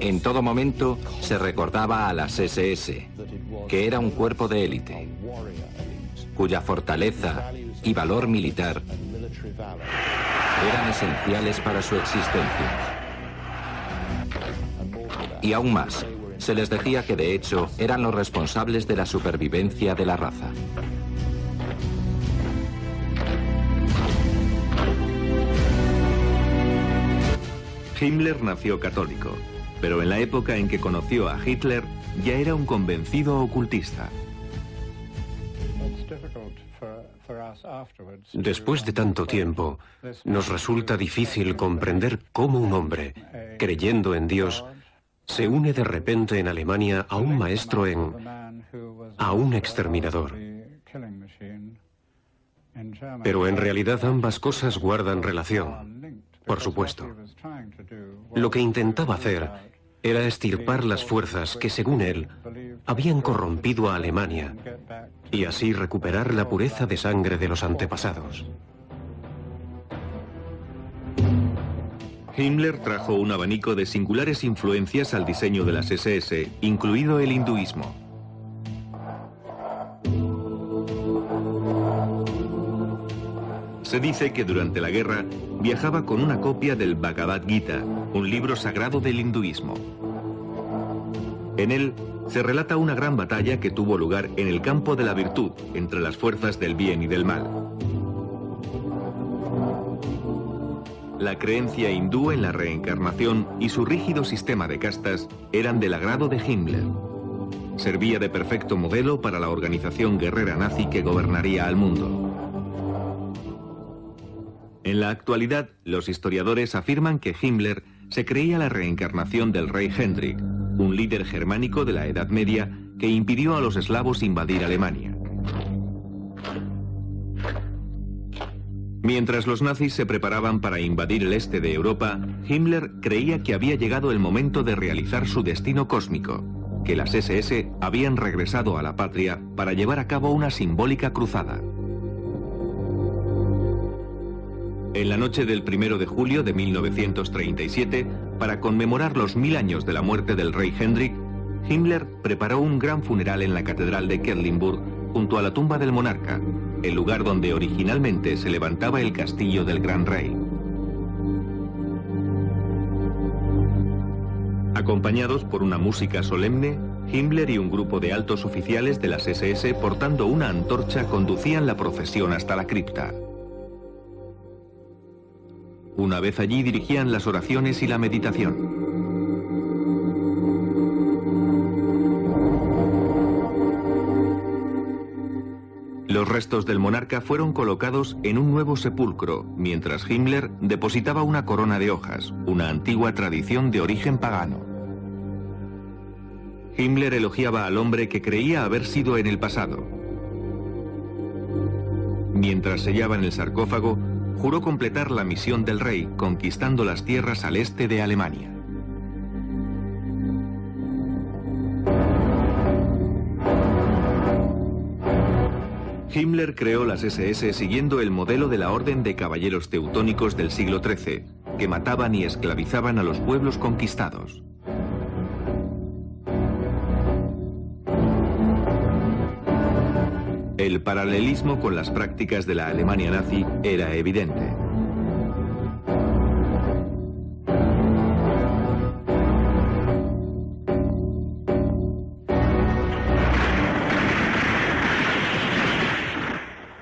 En todo momento se recordaba a las SS, que era un cuerpo de élite, cuya fortaleza y valor militar eran esenciales para su existencia. Y aún más, se les decía que de hecho eran los responsables de la supervivencia de la raza. Himmler nació católico, pero en la época en que conoció a Hitler ya era un convencido ocultista. Después de tanto tiempo, nos resulta difícil comprender cómo un hombre, creyendo en Dios, se une de repente en Alemania a un maestro a un exterminador. Pero en realidad ambas cosas guardan relación, por supuesto. Lo que intentaba hacer era extirpar las fuerzas que, según él, habían corrompido a Alemania y así recuperar la pureza de sangre de los antepasados. Himmler trajo un abanico de singulares influencias al diseño de las SS, incluido el hinduismo. Se dice que durante la guerra viajaba con una copia del Bhagavad Gita, un libro sagrado del hinduismo. En él se relata una gran batalla que tuvo lugar en el campo de la virtud entre las fuerzas del bien y del mal. La creencia hindú en la reencarnación y su rígido sistema de castas eran del agrado de Himmler. Servía de perfecto modelo para la organización guerrera nazi que gobernaría al mundo. En la actualidad, los historiadores afirman que Himmler se creía la reencarnación del rey Hendrik, un líder germánico de la Edad Media que impidió a los eslavos invadir Alemania. Mientras los nazis se preparaban para invadir el este de Europa, Himmler creía que había llegado el momento de realizar su destino cósmico, que las SS habían regresado a la patria para llevar a cabo una simbólica cruzada. En la noche del 1 de julio de 1937, para conmemorar los 1000 años de la muerte del rey Hendrik, Himmler preparó un gran funeral en la catedral de Quedlinburg, junto a la tumba del monarca, el lugar donde originalmente se levantaba el castillo del gran rey. Acompañados por una música solemne, Himmler y un grupo de altos oficiales de las SS portando una antorcha conducían la procesión hasta la cripta. Una vez allí dirigían las oraciones y la meditación. Los restos del monarca fueron colocados en un nuevo sepulcro, mientras Himmler depositaba una corona de hojas, una antigua tradición de origen pagano. Himmler elogiaba al hombre que creía haber sido en el pasado. Mientras sellaba en el sarcófago, juró completar la misión del rey, conquistando las tierras al este de Alemania. Himmler creó las SS siguiendo el modelo de la Orden de Caballeros Teutónicos del siglo XIII, que mataban y esclavizaban a los pueblos conquistados. El paralelismo con las prácticas de la Alemania nazi era evidente.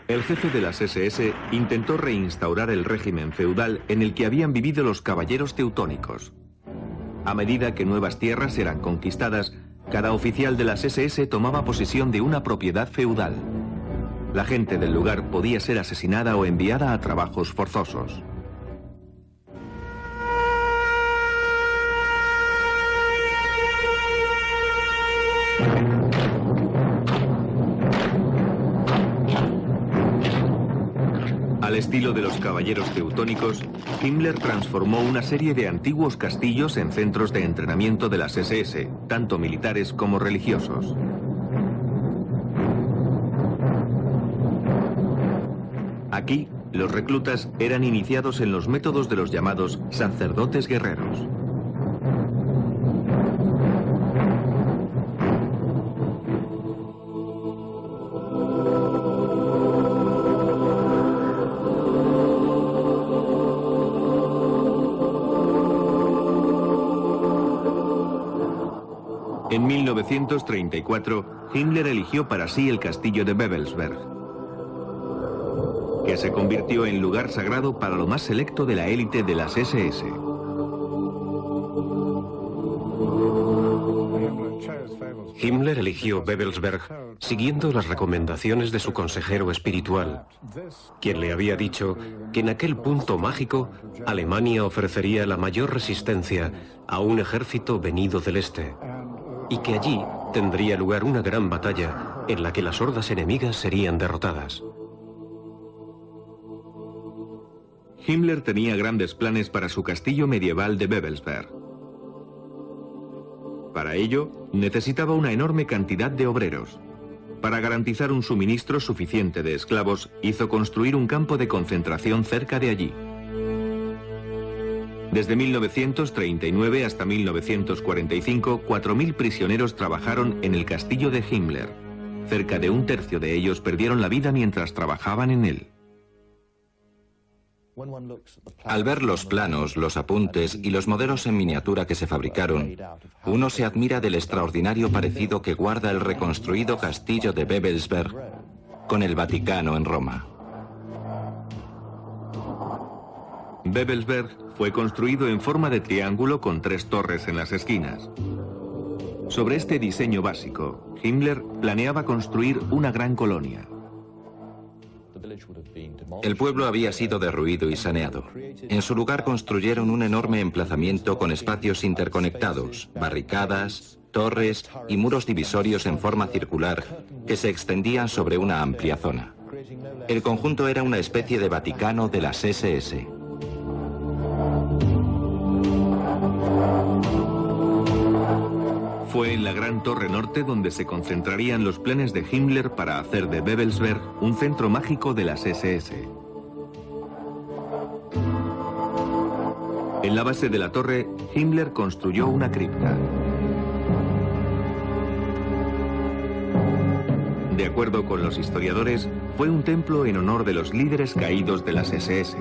El jefe de las SS intentó reinstaurar el régimen feudal en el que habían vivido los caballeros teutónicos. A medida que nuevas tierras eran conquistadas, cada oficial de las SS tomaba posesión de una propiedad feudal. La gente del lugar podía ser asesinada o enviada a trabajos forzosos. Al estilo de los caballeros teutónicos, Himmler transformó una serie de antiguos castillos en centros de entrenamiento de las SS, tanto militares como religiosos. Aquí, los reclutas eran iniciados en los métodos de los llamados sacerdotes guerreros. En 1934, Himmler eligió para sí el castillo de Babelsberg, que se convirtió en lugar sagrado para lo más selecto de la élite de las SS. Himmler eligió Babelsberg siguiendo las recomendaciones de su consejero espiritual, quien le había dicho que en aquel punto mágico Alemania ofrecería la mayor resistencia a un ejército venido del este, y que allí tendría lugar una gran batalla en la que las hordas enemigas serían derrotadas. Himmler tenía grandes planes para su castillo medieval de Babelsberg. Para ello, necesitaba una enorme cantidad de obreros. Para garantizar un suministro suficiente de esclavos, hizo construir un campo de concentración cerca de allí. Desde 1939 hasta 1945, 4.000 prisioneros trabajaron en el castillo de Himmler. Cerca de un tercio de ellos perdieron la vida mientras trabajaban en él. Al ver los planos, los apuntes y los modelos en miniatura que se fabricaron, uno se admira del extraordinario parecido que guarda el reconstruido castillo de Babelsberg con el Vaticano en Roma. Babelsberg fue construido en forma de triángulo con 3 torres en las esquinas. Sobre este diseño básico, Himmler planeaba construir una gran colonia. El pueblo había sido derruido y saneado. En su lugar construyeron un enorme emplazamiento con espacios interconectados, barricadas, torres y muros divisorios en forma circular que se extendían sobre una amplia zona. El conjunto era una especie de Vaticano de las SS. Fue en la Gran Torre Norte donde se concentrarían los planes de Himmler para hacer de Babelsberg un centro mágico de las SS. En la base de la torre, Himmler construyó una cripta. De acuerdo con los historiadores, fue un templo en honor de los líderes caídos de las SS.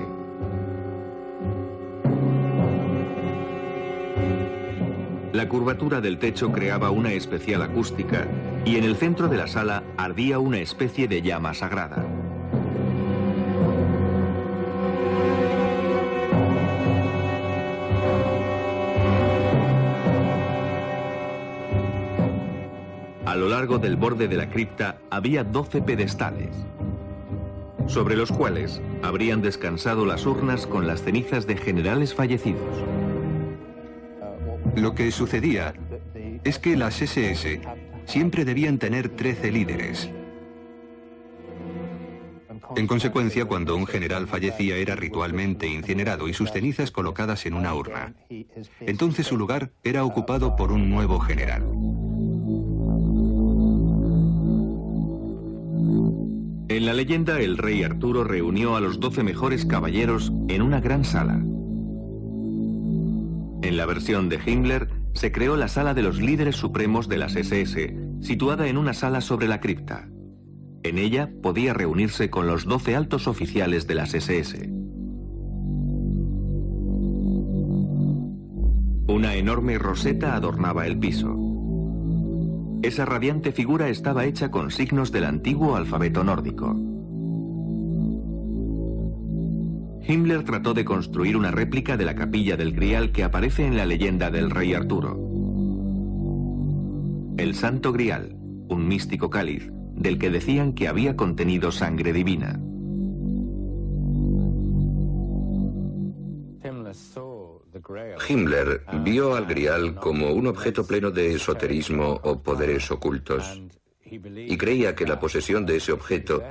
La curvatura del techo creaba una especial acústica y en el centro de la sala ardía una especie de llama sagrada. A lo largo del borde de la cripta había 12 pedestales, sobre los cuales habrían descansado las urnas con las cenizas de generales fallecidos. Lo que sucedía es que las SS siempre debían tener 13 líderes. En consecuencia, cuando un general fallecía era ritualmente incinerado y sus cenizas colocadas en una urna. Entonces su lugar era ocupado por un nuevo general. En la leyenda, el rey Arturo reunió a los 12 mejores caballeros en una gran sala. En la versión de Himmler, se creó la sala de los líderes supremos de las SS, situada en una sala sobre la cripta. En ella podía reunirse con los 12 altos oficiales de las SS. Una enorme roseta adornaba el piso. Esa radiante figura estaba hecha con signos del antiguo alfabeto nórdico. Himmler trató de construir una réplica de la capilla del Grial que aparece en la leyenda del rey Arturo. El Santo Grial, un místico cáliz, del que decían que había contenido sangre divina. Himmler vio al Grial como un objeto pleno de esoterismo o poderes ocultos y creía que la posesión de ese objeto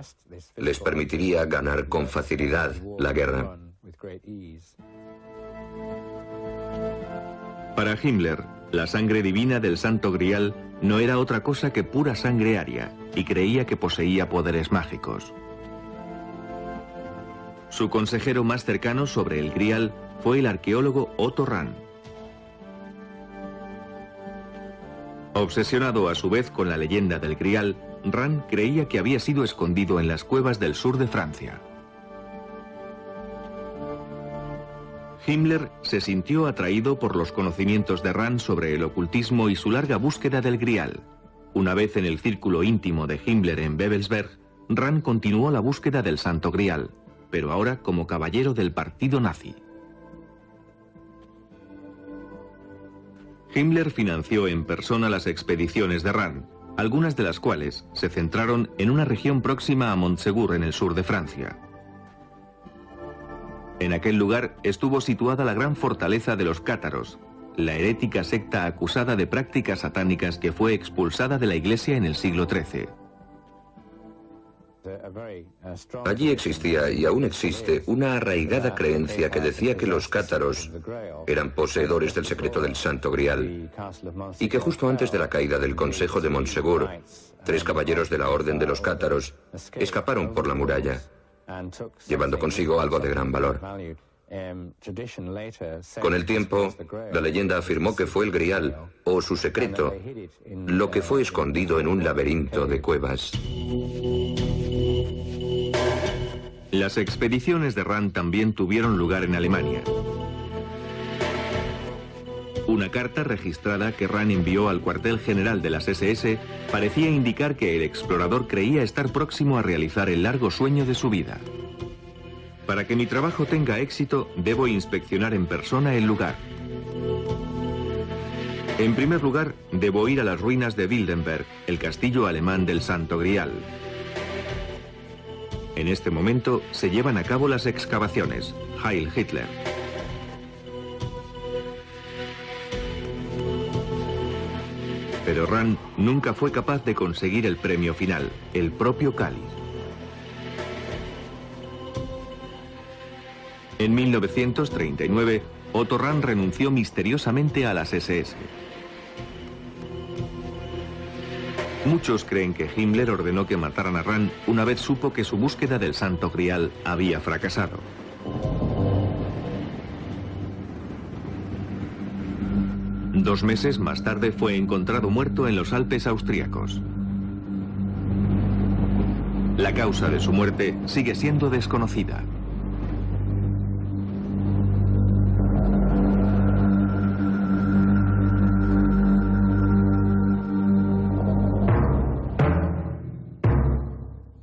les permitiría ganar con facilidad la guerra. Para Himmler, la sangre divina del Santo Grial no era otra cosa que pura sangre aria, y creía que poseía poderes mágicos. Su consejero más cercano sobre el Grial fue el arqueólogo Otto Rahn. Obsesionado a su vez con la leyenda del Grial, Rahn creía que había sido escondido en las cuevas del sur de Francia. Himmler se sintió atraído por los conocimientos de Rand sobre el ocultismo y su larga búsqueda del Grial. Una vez en el círculo íntimo de Himmler en Babelsberg, Rand continuó la búsqueda del Santo Grial, pero ahora como caballero del partido nazi. Himmler financió en persona las expediciones de Rand, algunas de las cuales se centraron en una región próxima a Montsegur en el sur de Francia. En aquel lugar estuvo situada la gran fortaleza de los cátaros, la herética secta acusada de prácticas satánicas que fue expulsada de la Iglesia en el siglo XIII. Allí existía y aún existe una arraigada creencia que decía que los cátaros eran poseedores del secreto del Santo Grial y que justo antes de la caída del Consejo de Montsegur, 3 caballeros de la Orden de los Cátaros escaparon por la muralla, llevando consigo algo de gran valor. Con el tiempo, la leyenda afirmó que fue el Grial, o su secreto, lo que fue escondido en un laberinto de cuevas. Las expediciones de Rand también tuvieron lugar en Alemania. Una carta registrada que Rand envió al cuartel general de las SS parecía indicar que el explorador creía estar próximo a realizar el largo sueño de su vida. Para que mi trabajo tenga éxito, debo inspeccionar en persona el lugar. En primer lugar, debo ir a las ruinas de Wildenberg, el castillo alemán del Santo Grial. En este momento se llevan a cabo las excavaciones. Heil Hitler. Pero Rand nunca fue capaz de conseguir el premio final, el propio cáliz. En 1939, Otto Rand renunció misteriosamente a las SS. Muchos creen que Himmler ordenó que mataran a Rand una vez supo que su búsqueda del Santo Grial había fracasado. Dos meses más tarde fue encontrado muerto en los Alpes austríacos. La causa de su muerte sigue siendo desconocida.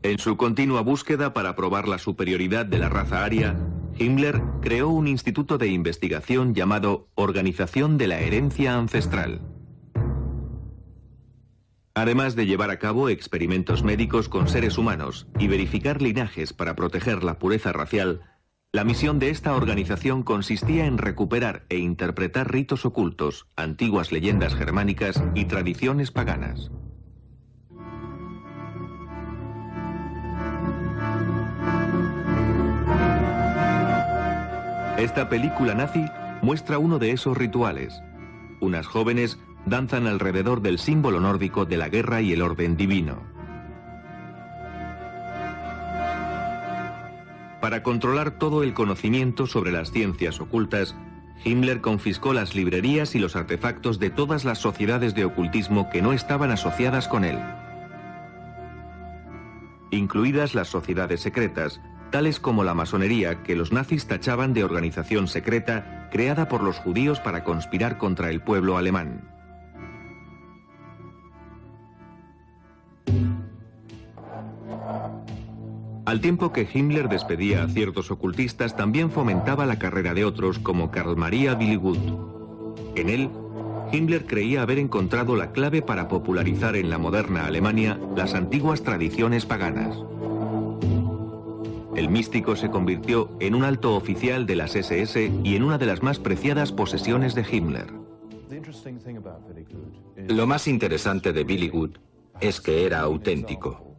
En su continua búsqueda para probar la superioridad de la raza aria, Himmler creó un instituto de investigación llamado Organización de la Herencia Ancestral. Además de llevar a cabo experimentos médicos con seres humanos y verificar linajes para proteger la pureza racial, la misión de esta organización consistía en recuperar e interpretar ritos ocultos, antiguas leyendas germánicas y tradiciones paganas. Esta película nazi muestra uno de esos rituales. Unas jóvenes danzan alrededor del símbolo nórdico de la guerra y el orden divino. Para controlar todo el conocimiento sobre las ciencias ocultas, Himmler confiscó las librerías y los artefactos de todas las sociedades de ocultismo que no estaban asociadas con él, incluidas las sociedades secretas, tales como la masonería, que los nazis tachaban de organización secreta creada por los judíos para conspirar contra el pueblo alemán. Al tiempo que Himmler despedía a ciertos ocultistas, también fomentaba la carrera de otros como Karl Maria Billigud. En él, Himmler creía haber encontrado la clave para popularizar en la moderna Alemania las antiguas tradiciones paganas. El místico se convirtió en un alto oficial de las SS y en una de las más preciadas posesiones de Himmler. Lo más interesante de Billigud es que era auténtico.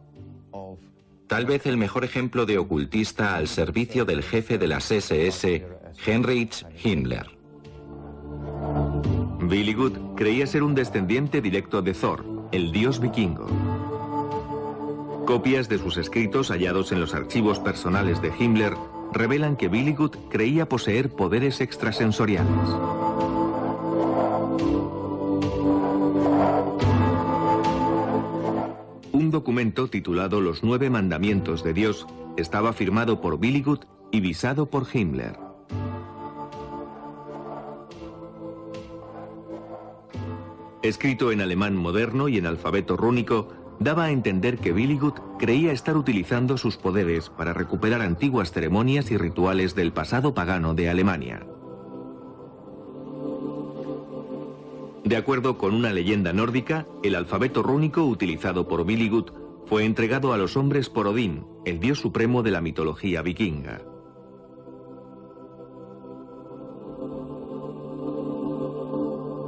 Tal vez el mejor ejemplo de ocultista al servicio del jefe de las SS, Heinrich Himmler. Billigud creía ser un descendiente directo de Thor, el dios vikingo. Copias de sus escritos hallados en los archivos personales de Himmler revelan que Billigud creía poseer poderes extrasensoriales. Un documento titulado Los 9 Mandamientos de Dios estaba firmado por Billigud y visado por Himmler. escrito en alemán moderno y en alfabeto rúnico, daba a entender que Willigut creía estar utilizando sus poderes para recuperar antiguas ceremonias y rituales del pasado pagano de Alemania. De acuerdo con una leyenda nórdica, el alfabeto rúnico utilizado por Willigut fue entregado a los hombres por Odín, el dios supremo de la mitología vikinga.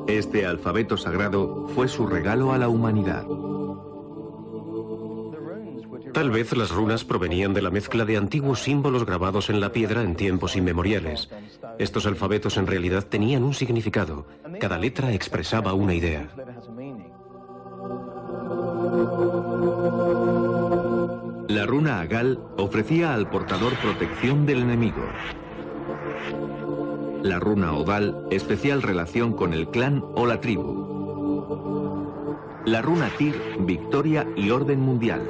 Este alfabeto sagrado fue su regalo a la humanidad. Tal vez las runas provenían de la mezcla de antiguos símbolos grabados en la piedra en tiempos inmemoriales. Estos alfabetos en realidad tenían un significado. Cada letra expresaba una idea. La runa Agal ofrecía al portador protección del enemigo. La runa Odal, especial relación con el clan o la tribu. La runa Tyr, victoria y orden mundial.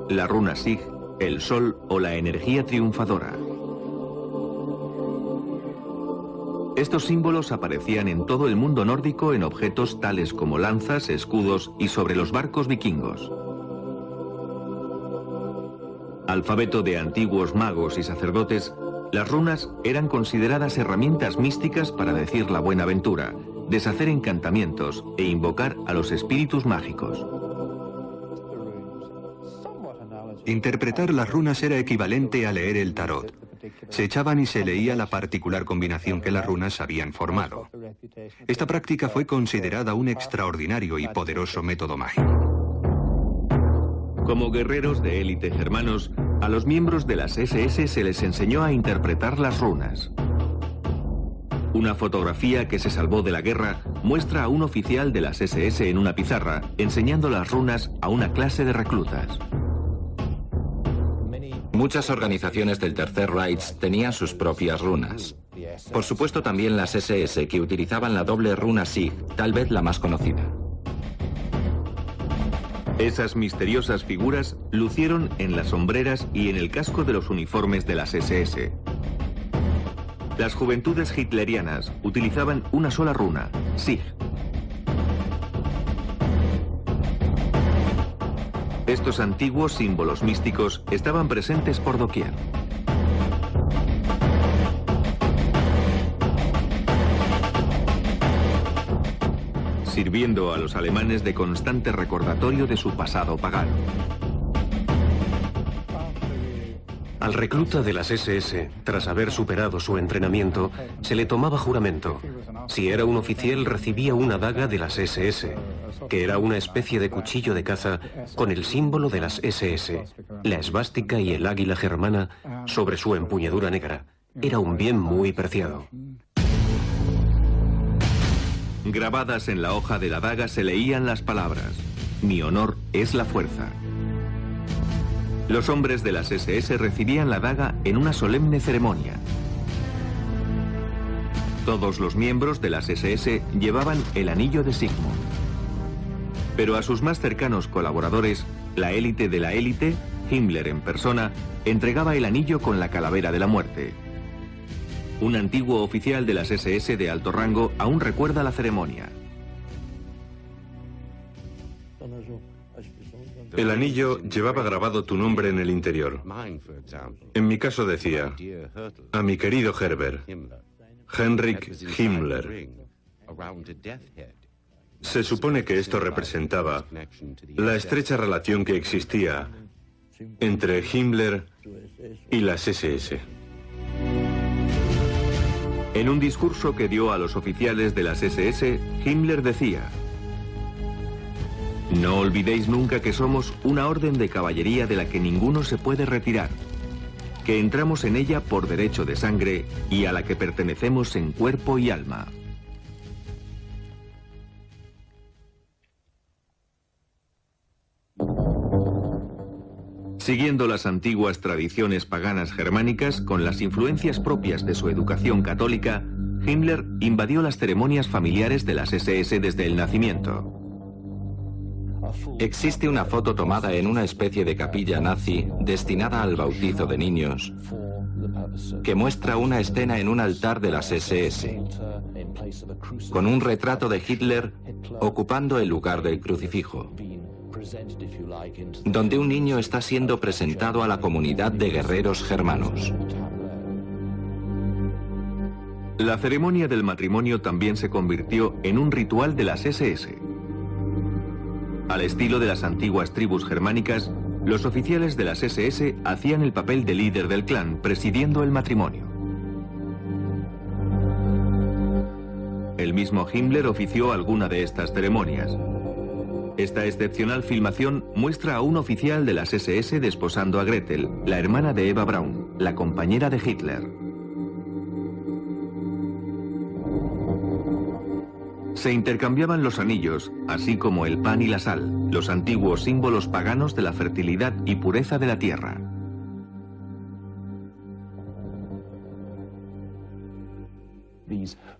La runa Sig, el sol o la energía triunfadora. Estos símbolos aparecían en todo el mundo nórdico en objetos tales como lanzas, escudos y sobre los barcos vikingos. Alfabeto de antiguos magos y sacerdotes, las runas eran consideradas herramientas místicas para decir la buena ventura, deshacer encantamientos e invocar a los espíritus mágicos. Interpretar las runas era equivalente a leer el tarot. Se echaban y se leía la particular combinación que las runas habían formado. Esta práctica fue considerada un extraordinario y poderoso método mágico. Como guerreros de élite germanos, a los miembros de las SS se les enseñó a interpretar las runas. Una fotografía que se salvó de la guerra muestra a un oficial de las SS en una pizarra enseñando las runas a una clase de reclutas. Muchas organizaciones del Tercer Reich tenían sus propias runas. Por supuesto también las SS, que utilizaban la doble runa Sig, tal vez la más conocida. Esas misteriosas figuras lucieron en las sombreras y en el casco de los uniformes de las SS. Las juventudes hitlerianas utilizaban una sola runa, Sig. Estos antiguos símbolos místicos estaban presentes por doquier. Sirviendo a los alemanes de constante recordatorio de su pasado pagano. Al recluta de las SS, tras haber superado su entrenamiento, se le tomaba juramento. Si era un oficial, recibía una daga de las SS, que era una especie de cuchillo de caza con el símbolo de las SS, la esvástica y el águila germana sobre su empuñadura negra. Era un bien muy preciado. Grabadas en la hoja de la daga se leían las palabras: "Mi honor es la fuerza". Los hombres de las SS recibían la daga en una solemne ceremonia. Todos los miembros de las SS llevaban el anillo de Sigmund. Pero a sus más cercanos colaboradores, la élite de la élite, Himmler en persona, entregaba el anillo con la calavera de la muerte. Un antiguo oficial de las SS de alto rango aún recuerda la ceremonia. El anillo llevaba grabado tu nombre en el interior. En mi caso decía: a mi querido Herbert, Heinrich Himmler. Se supone que esto representaba la estrecha relación que existía entre Himmler y las SS. En un discurso que dio a los oficiales de las SS, Himmler decía: "No olvidéis nunca que somos una orden de caballería de la que ninguno se puede retirar, que entramos en ella por derecho de sangre y a la que pertenecemos en cuerpo y alma". Siguiendo las antiguas tradiciones paganas germánicas con las influencias propias de su educación católica, Himmler invadió las ceremonias familiares de las SS desde el nacimiento. Existe una foto tomada en una especie de capilla nazi destinada al bautizo de niños que muestra una escena en un altar de las SS. con un retrato de Hitler ocupando el lugar del crucifijo, donde un niño está siendo presentado a la comunidad de guerreros germanos. La ceremonia del matrimonio también se convirtió en un ritual de las SS. Al estilo de las antiguas tribus germánicas, los oficiales de las SS hacían el papel de líder del clan, presidiendo el matrimonio. El mismo Himmler ofició alguna de estas ceremonias. Esta excepcional filmación muestra a un oficial de las SS desposando a Gretel, la hermana de Eva Braun, la compañera de Hitler. Se intercambiaban los anillos, así como el pan y la sal, los antiguos símbolos paganos de la fertilidad y pureza de la tierra.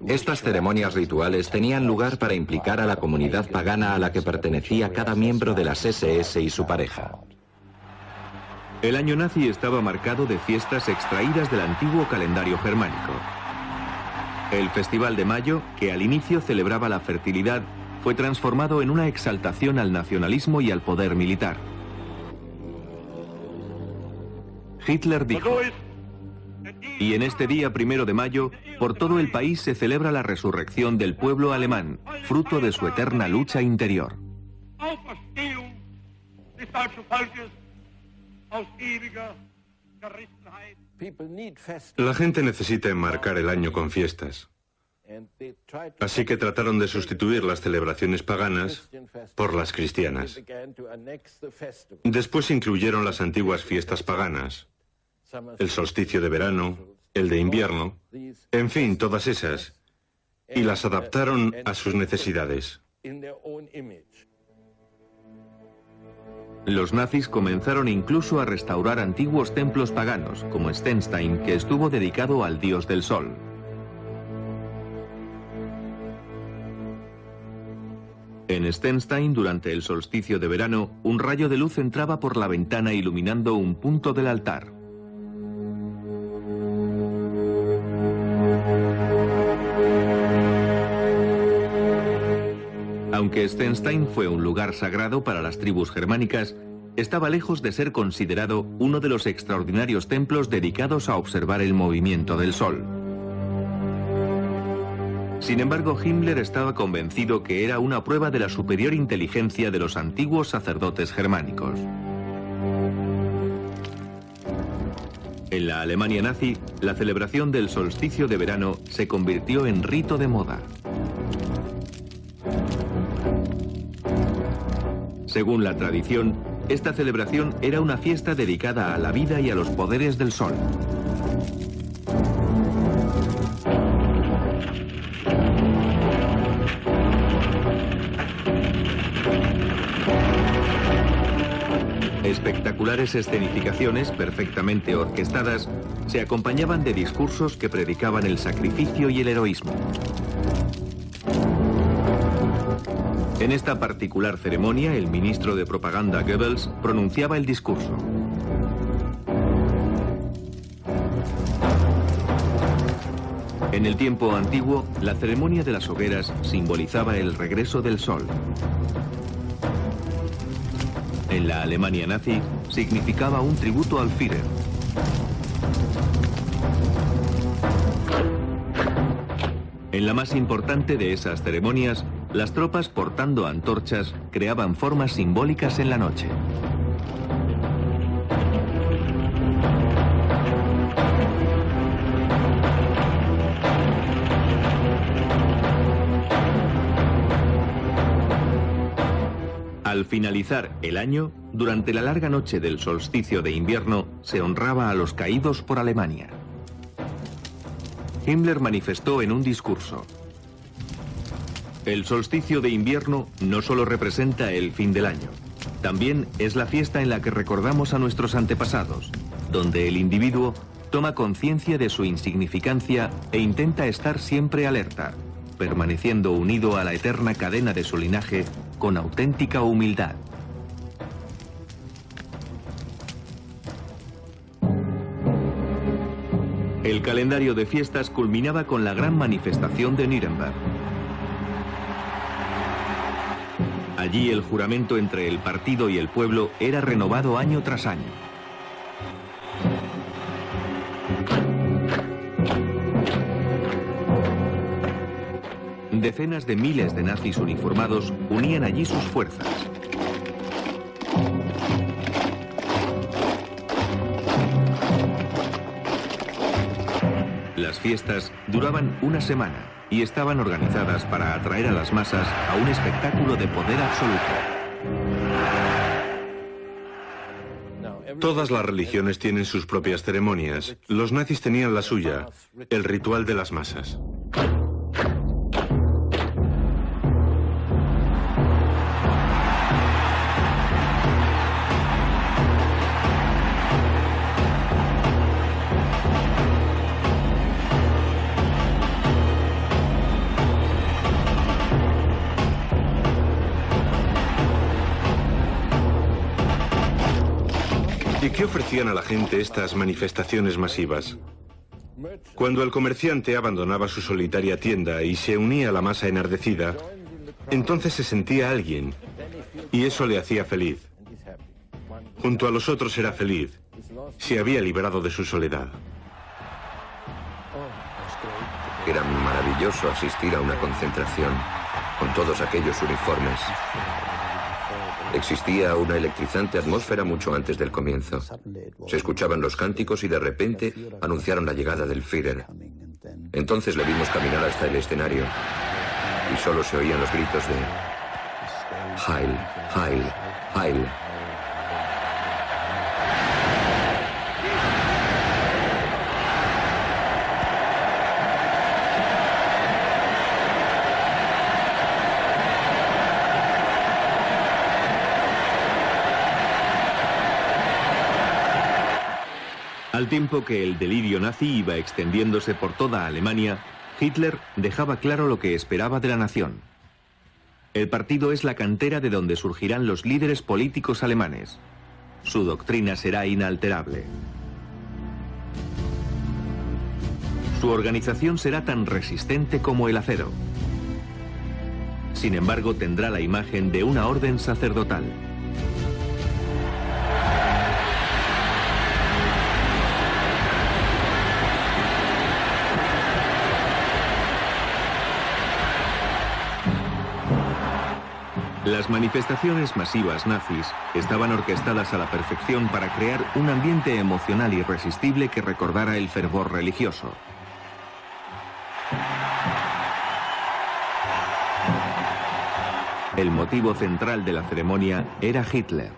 Estas ceremonias rituales tenían lugar para implicar a la comunidad pagana a la que pertenecía cada miembro de las SS y su pareja. El año nazi estaba marcado de fiestas extraídas del antiguo calendario germánico. El Festival de Mayo, que al inicio celebraba la fertilidad, fue transformado en una exaltación al nacionalismo y al poder militar. Hitler dijo: "Y en este día 1 de mayo, por todo el país se celebra la resurrección del pueblo alemán, fruto de su eterna lucha interior". La gente necesita enmarcar el año con fiestas. Así que trataron de sustituir las celebraciones paganas por las cristianas. Después incluyeron las antiguas fiestas paganas, el solsticio de verano, el de invierno, en fin, todas esas, y las adaptaron a sus necesidades. Los nazis comenzaron incluso a restaurar antiguos templos paganos, como Stenstein, que estuvo dedicado al dios del sol. En Stenstein, durante el solsticio de verano, un rayo de luz entraba por la ventana iluminando un punto del altar. Aunque Stenstein fue un lugar sagrado para las tribus germánicas, estaba lejos de ser considerado uno de los extraordinarios templos dedicados a observar el movimiento del sol. Sin embargo, Himmler estaba convencido que era una prueba de la superior inteligencia de los antiguos sacerdotes germánicos. En la Alemania nazi, la celebración del solsticio de verano se convirtió en rito de moda. Según la tradición, esta celebración era una fiesta dedicada a la vida y a los poderes del sol. Espectaculares escenificaciones perfectamente orquestadas se acompañaban de discursos que predicaban el sacrificio y el heroísmo. En esta particular ceremonia, el ministro de propaganda Goebbels pronunciaba el discurso. En el tiempo antiguo, la ceremonia de las hogueras simbolizaba el regreso del sol. En la Alemania nazi, significaba un tributo al Führer. En la más importante de esas ceremonias, las tropas portando antorchas creaban formas simbólicas en la noche. Al finalizar el año, durante la larga noche del solsticio de invierno, se honraba a los caídos por Alemania. Himmler manifestó en un discurso: "El solsticio de invierno no solo representa el fin del año, también es la fiesta en la que recordamos a nuestros antepasados, donde el individuo toma conciencia de su insignificancia e intenta estar siempre alerta, permaneciendo unido a la eterna cadena de su linaje con auténtica humildad". El calendario de fiestas culminaba con la gran manifestación de Nuremberg. Allí el juramento entre el partido y el pueblo era renovado año tras año. Decenas de miles de nazis uniformados unían allí sus fuerzas. Las fiestas duraban una semana y estaban organizadas para atraer a las masas a un espectáculo de poder absoluto. Todas las religiones tienen sus propias ceremonias. Los nazis tenían la suya, el ritual de las masas. ¿Y qué ofrecían a la gente estas manifestaciones masivas? Cuando el comerciante abandonaba su solitaria tienda y se unía a la masa enardecida, entonces se sentía alguien, y eso le hacía feliz. Junto a los otros era feliz, se había liberado de su soledad. Era maravilloso asistir a una concentración con todos aquellos uniformes. Existía una electrizante atmósfera mucho antes del comienzo. Se escuchaban los cánticos y de repente anunciaron la llegada del Führer. Entonces le vimos caminar hasta el escenario y solo se oían los gritos de Heil, Heil, Heil. Al tiempo que el delirio nazi iba extendiéndose por toda Alemania, Hitler dejaba claro lo que esperaba de la nación. El partido es la cantera de donde surgirán los líderes políticos alemanes. Su doctrina será inalterable. Su organización será tan resistente como el acero. Sin embargo, tendrá la imagen de una orden sacerdotal. Las manifestaciones masivas nazis estaban orquestadas a la perfección para crear un ambiente emocional irresistible que recordara el fervor religioso. El motivo central de la ceremonia era Hitler.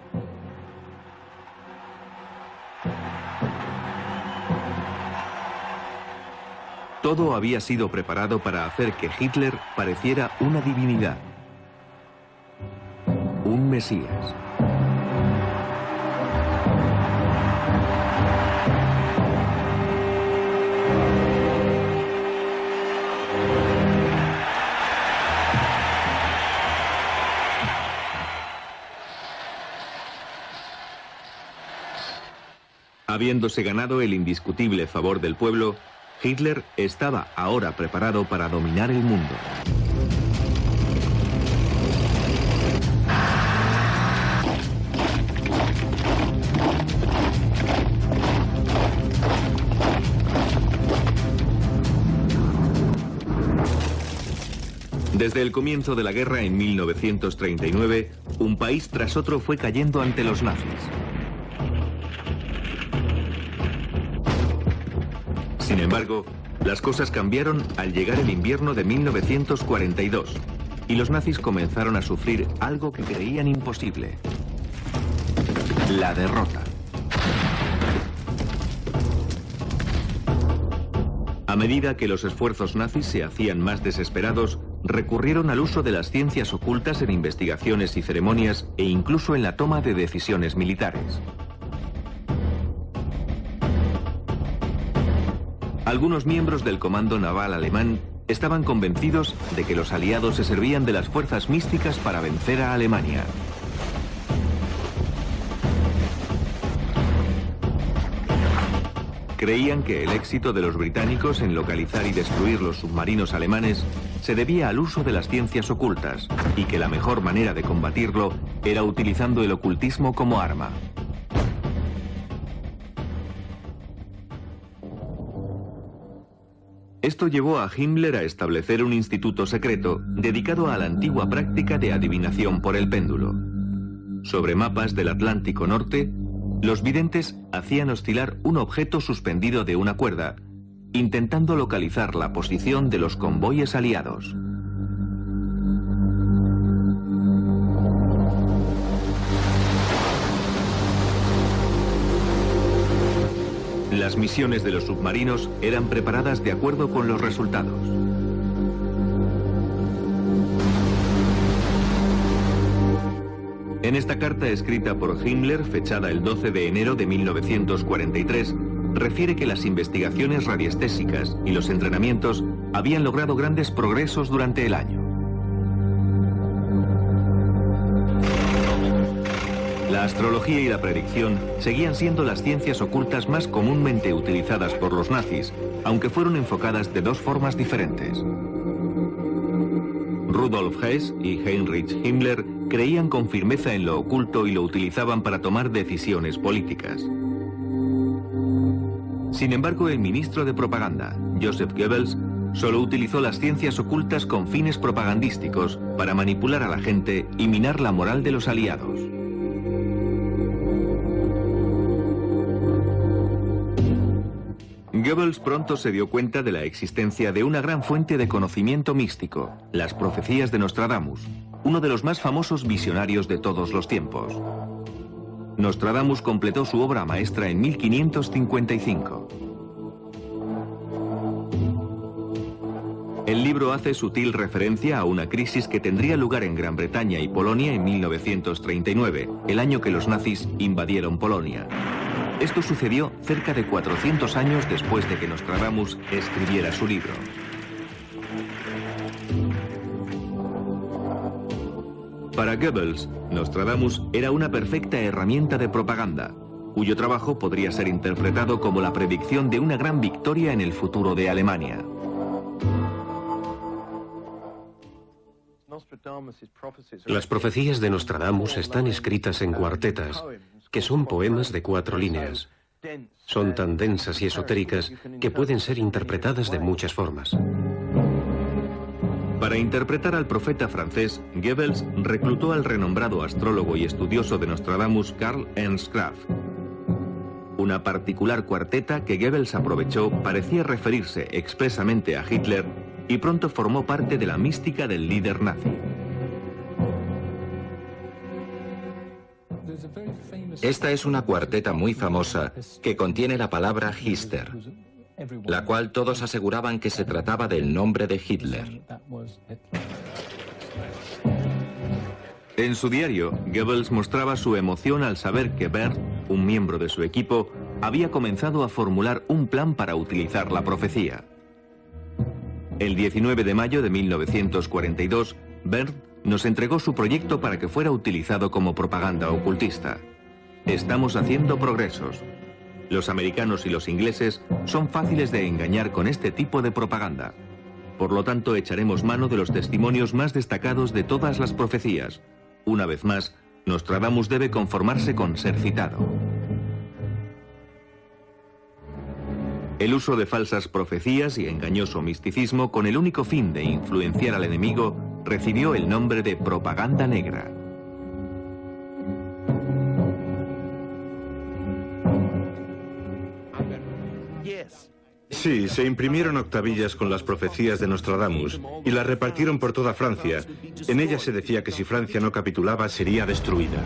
Todo había sido preparado para hacer que Hitler pareciera una divinidad. Un Mesías. Habiéndose ganado el indiscutible favor del pueblo, Hitler estaba ahora preparado para dominar el mundo. Desde el comienzo de la guerra en 1939, un país tras otro fue cayendo ante los nazis. Sin embargo, las cosas cambiaron al llegar el invierno de 1942 y los nazis comenzaron a sufrir algo que creían imposible: la derrota. A medida que los esfuerzos nazis se hacían más desesperados, recurrieron al uso de las ciencias ocultas en investigaciones y ceremonias e incluso en la toma de decisiones militares. Algunos miembros del comando naval alemán estaban convencidos de que los aliados se servían de las fuerzas místicas para vencer a Alemania. Creían que el éxito de los británicos en localizar y destruir los submarinos alemanes se debía al uso de las ciencias ocultas y que la mejor manera de combatirlo era utilizando el ocultismo como arma. Esto llevó a Himmler a establecer un instituto secreto dedicado a la antigua práctica de adivinación por el péndulo. Sobre mapas del Atlántico Norte, los videntes hacían oscilar un objeto suspendido de una cuerda, intentando localizar la posición de los convoyes aliados. Las misiones de los submarinos eran preparadas de acuerdo con los resultados. En esta carta escrita por Himmler, fechada el 12 de enero de 1943, refiere que las investigaciones radiestésicas y los entrenamientos habían logrado grandes progresos durante el año. La astrología y la predicción seguían siendo las ciencias ocultas más comúnmente utilizadas por los nazis, aunque fueron enfocadas de dos formas diferentes. Rudolf Hess y Heinrich Himmler creían con firmeza en lo oculto y lo utilizaban para tomar decisiones políticas. Sin embargo, el ministro de propaganda, Joseph Goebbels, solo utilizó las ciencias ocultas con fines propagandísticos para manipular a la gente y minar la moral de los aliados. Goebbels pronto se dio cuenta de la existencia de una gran fuente de conocimiento místico, las profecías de Nostradamus, uno de los más famosos visionarios de todos los tiempos. Nostradamus completó su obra maestra en 1555. El libro hace sutil referencia a una crisis que tendría lugar en Gran Bretaña y Polonia en 1939, el año que los nazis invadieron Polonia. Esto sucedió cerca de 400 años después de que Nostradamus escribiera su libro. Para Goebbels, Nostradamus era una perfecta herramienta de propaganda, cuyo trabajo podría ser interpretado como la predicción de una gran victoria en el futuro de Alemania. Las profecías de Nostradamus están escritas en cuartetas, que son poemas de 4 líneas. Son tan densas y esotéricas que pueden ser interpretadas de muchas formas. Para interpretar al profeta francés, Goebbels reclutó al renombrado astrólogo y estudioso de Nostradamus Karl Ernst Graf. Una particular cuarteta que Goebbels aprovechó parecía referirse expresamente a Hitler y pronto formó parte de la mística del líder nazi. Esta es una cuarteta muy famosa que contiene la palabra Hister, la cual todos aseguraban que se trataba del nombre de Hitler. En su diario, Goebbels mostraba su emoción al saber que Bert, un miembro de su equipo, había comenzado a formular un plan para utilizar la profecía. El 19 de mayo de 1942, Bert nos entregó su proyecto para que fuera utilizado como propaganda ocultista. Estamos haciendo progresos. Los americanos y los ingleses son fáciles de engañar con este tipo de propaganda. Por lo tanto, echaremos mano de los testimonios más destacados de todas las profecías. Una vez más, Nostradamus debe conformarse con ser citado. El uso de falsas profecías y engañoso misticismo con el único fin de influenciar al enemigo recibió el nombre de propaganda negra. Sí, se imprimieron octavillas con las profecías de Nostradamus y las repartieron por toda Francia. En ellas se decía que si Francia no capitulaba sería destruida.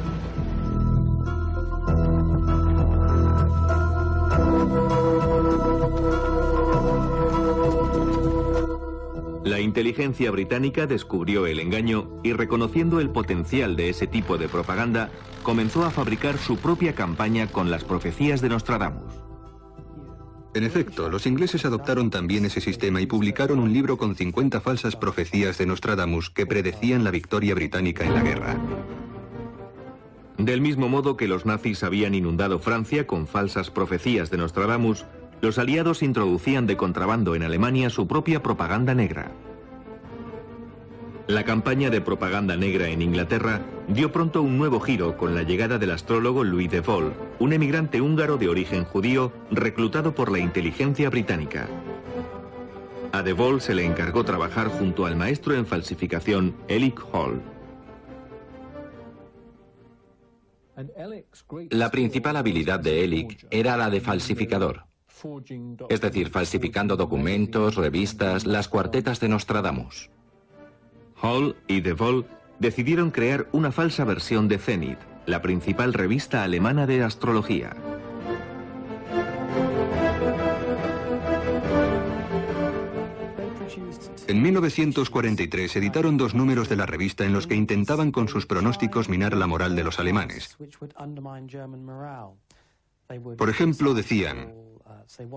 La inteligencia británica descubrió el engaño y, reconociendo el potencial de ese tipo de propaganda, comenzó a fabricar su propia campaña con las profecías de Nostradamus. En efecto, los ingleses adoptaron también ese sistema y publicaron un libro con 50 falsas profecías de Nostradamus que predecían la victoria británica en la guerra. Del mismo modo que los nazis habían inundado Francia con falsas profecías de Nostradamus, los aliados introducían de contrabando en Alemania su propia propaganda negra. La campaña de propaganda negra en Inglaterra dio pronto un nuevo giro con la llegada del astrólogo Louis de Vol, un emigrante húngaro de origen judío reclutado por la inteligencia británica. A de Vol se le encargó trabajar junto al maestro en falsificación Elik Hall. La principal habilidad de Elik era la de falsificador, es decir, falsificando documentos, revistas, las cuartetas de Nostradamus. Hall y de Vol decidieron crear una falsa versión de Zenit, la principal revista alemana de astrología. En 1943 editaron 2 números de la revista en los que intentaban con sus pronósticos minar la moral de los alemanes. Por ejemplo, decían: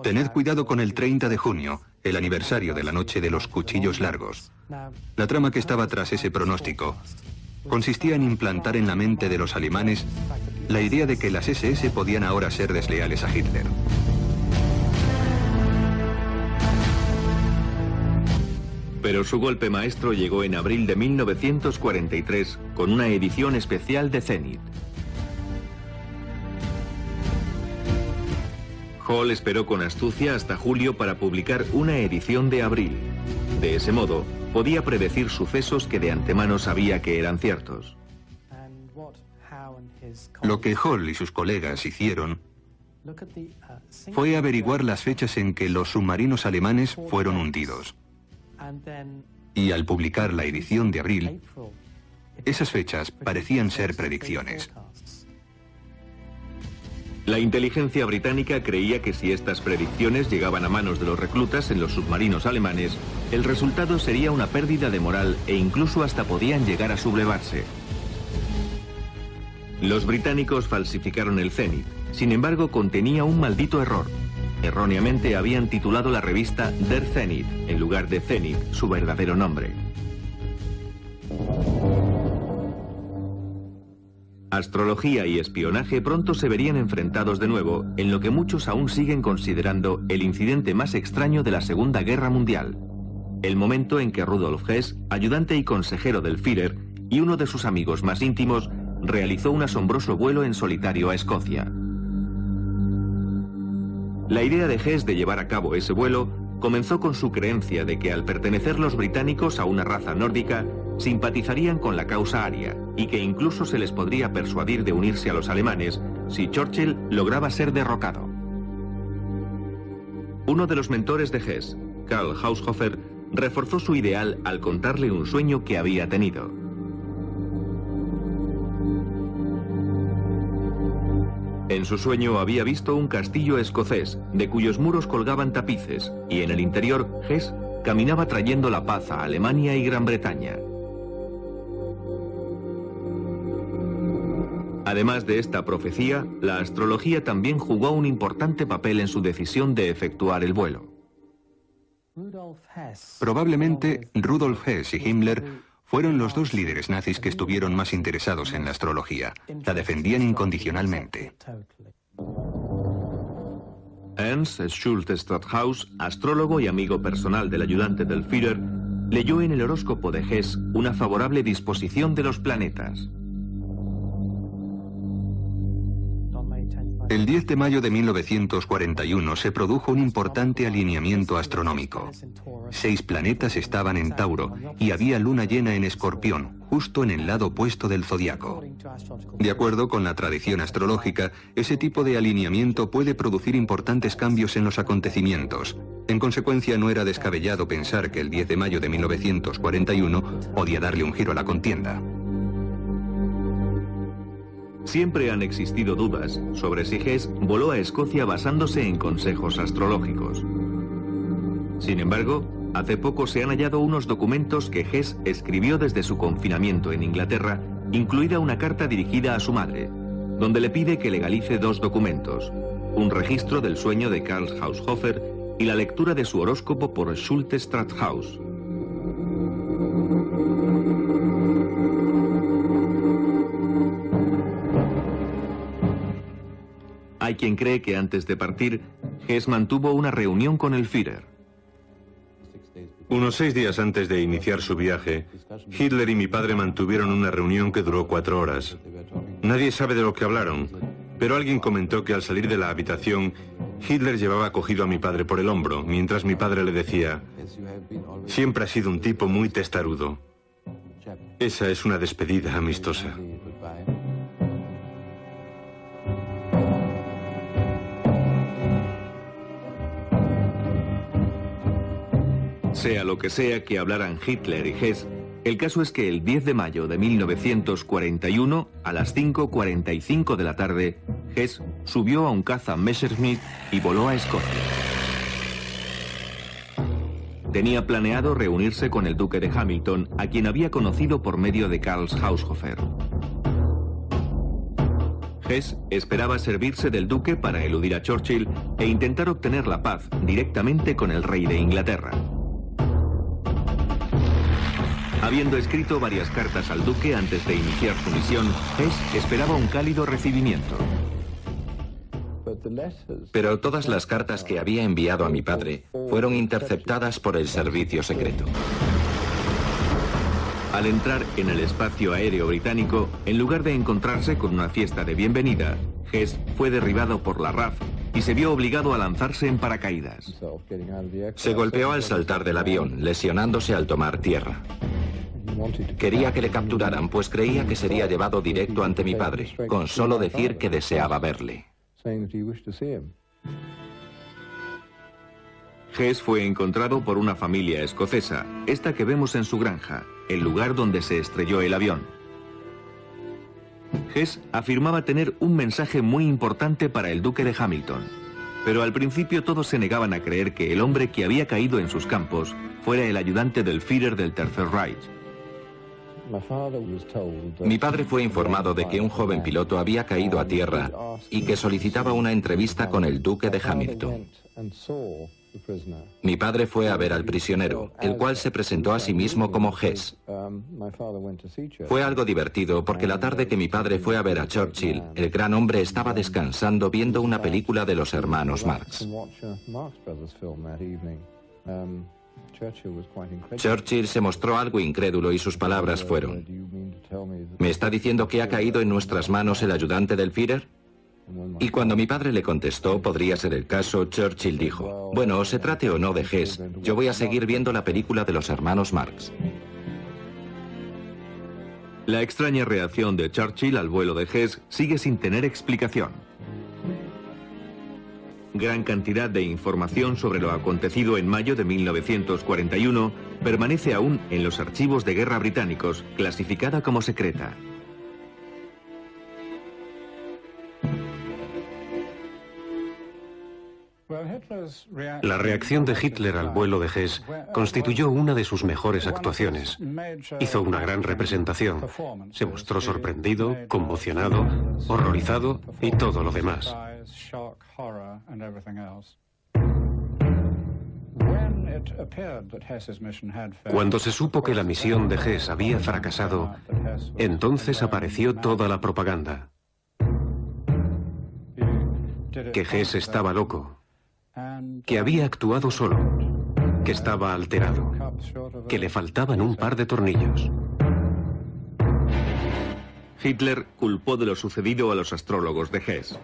tened cuidado con el 30 de junio, el aniversario de la noche de los cuchillos largos. La trama que estaba tras ese pronóstico consistía en implantar en la mente de los alemanes la idea de que las SS podían ahora ser desleales a Hitler. Pero su golpe maestro llegó en abril de 1943 con una edición especial de Zenit. Hall esperó con astucia hasta julio para publicar una edición de abril. De ese modo, podía predecir sucesos que de antemano sabía que eran ciertos. Lo que Hall y sus colegas hicieron fue averiguar las fechas en que los submarinos alemanes fueron hundidos. Y al publicar la edición de abril, esas fechas parecían ser predicciones. La inteligencia británica creía que si estas predicciones llegaban a manos de los reclutas en los submarinos alemanes, el resultado sería una pérdida de moral e incluso hasta podían llegar a sublevarse. Los británicos falsificaron el Zenit, sin embargo contenía un maldito error. Erróneamente habían titulado la revista Der Zenit, en lugar de Zenit, su verdadero nombre. Astrología y espionaje pronto se verían enfrentados de nuevo en lo que muchos aún siguen considerando el incidente más extraño de la Segunda Guerra Mundial. El momento en que Rudolf Hess, ayudante y consejero del Führer, y uno de sus amigos más íntimos, realizó un asombroso vuelo en solitario a Escocia. La idea de Hess de llevar a cabo ese vuelo comenzó con su creencia de que al pertenecer los británicos a una raza nórdica, simpatizarían con la causa aria y que incluso se les podría persuadir de unirse a los alemanes si Churchill lograba ser derrocado. Uno de los mentores de Hess, Karl Haushofer, reforzó su ideal al contarle un sueño que había tenido. En su sueño había visto un castillo escocés, de cuyos muros colgaban tapices, y en el interior Hess caminaba trayendo la paz a Alemania y Gran Bretaña. Además de esta profecía, la astrología también jugó un importante papel en su decisión de efectuar el vuelo. Probablemente Rudolf Hess y Himmler fueron los 2 líderes nazis que estuvieron más interesados en la astrología. La defendían incondicionalmente. Ernst Schulte Strathaus, astrólogo y amigo personal del ayudante del Führer, leyó en el horóscopo de Hess una favorable disposición de los planetas. El 10 de mayo de 1941 se produjo un importante alineamiento astronómico. 6 planetas estaban en Tauro y había luna llena en Escorpión, justo en el lado opuesto del zodiaco. De acuerdo con la tradición astrológica, ese tipo de alineamiento puede producir importantes cambios en los acontecimientos. En consecuencia, no era descabellado pensar que el 10 de mayo de 1941 podía darle un giro a la contienda. Siempre han existido dudas sobre si Hess voló a Escocia basándose en consejos astrológicos. Sin embargo, hace poco se han hallado unos documentos que Hess escribió desde su confinamiento en Inglaterra, incluida una carta dirigida a su madre, donde le pide que legalice 2 documentos, un registro del sueño de Karl Haushofer y la lectura de su horóscopo por Schulte Strathaus. Hay quien cree que antes de partir, Hess mantuvo una reunión con el Führer. Unos 6 días antes de iniciar su viaje, Hitler y mi padre mantuvieron una reunión que duró 4 horas. Nadie sabe de lo que hablaron, pero alguien comentó que al salir de la habitación, Hitler llevaba cogido a mi padre por el hombro, mientras mi padre le decía: siempre has sido un tipo muy testarudo. Esa es una despedida amistosa. Sea lo que sea que hablaran Hitler y Hess, el caso es que el 10 de mayo de 1941, a las 5:45 de la tarde, Hess subió a un caza Messerschmitt y voló a Escocia. Tenía planeado reunirse con el duque de Hamilton, a quien había conocido por medio de Karl Haushofer. Hess esperaba servirse del duque para eludir a Churchill e intentar obtener la paz directamente con el rey de Inglaterra. Habiendo escrito varias cartas al duque antes de iniciar su misión, Hess esperaba un cálido recibimiento. Pero todas las cartas que había enviado a mi padre fueron interceptadas por el servicio secreto. Al entrar en el espacio aéreo británico, en lugar de encontrarse con una fiesta de bienvenida, Hess fue derribado por la RAF y se vio obligado a lanzarse en paracaídas. Se golpeó al saltar del avión, lesionándose al tomar tierra. Quería que le capturaran, pues creía que sería llevado directo ante mi padre, con solo decir que deseaba verle. Hess fue encontrado por una familia escocesa, esta que vemos en su granja, el lugar donde se estrelló el avión. Hess afirmaba tener un mensaje muy importante para el duque de Hamilton, pero al principio todos se negaban a creer que el hombre que había caído en sus campos fuera el ayudante del Führer del Tercer Reich. Mi padre fue informado de que un joven piloto había caído a tierra y que solicitaba una entrevista con el duque de Hamilton. Mi padre fue a ver al prisionero, el cual se presentó a sí mismo como Hess. Fue algo divertido porque la tarde que mi padre fue a ver a Churchill, el gran hombre estaba descansando viendo una película de los hermanos Marx. Churchill se mostró algo incrédulo y sus palabras fueron: ¿me está diciendo que ha caído en nuestras manos el ayudante del Führer? Y cuando mi padre le contestó, podría ser el caso, Churchill dijo: bueno, se trate o no de Hess, yo voy a seguir viendo la película de los hermanos Marx. La extraña reacción de Churchill al vuelo de Hess sigue sin tener explicación. Gran cantidad de información sobre lo acontecido en mayo de 1941 permanece aún en los archivos de guerra británicos, clasificada como secreta. La reacción de Hitler al vuelo de Hess constituyó una de sus mejores actuaciones. Hizo una gran representación. Se mostró sorprendido, conmocionado, horrorizado y todo lo demás. Cuando se supo que la misión de Hess había fracasado, entonces apareció toda la propaganda. Que Hess estaba loco, que había actuado solo, que estaba alterado, que le faltaban un par de tornillos. Hitler culpó de lo sucedido a los astrólogos de Hess.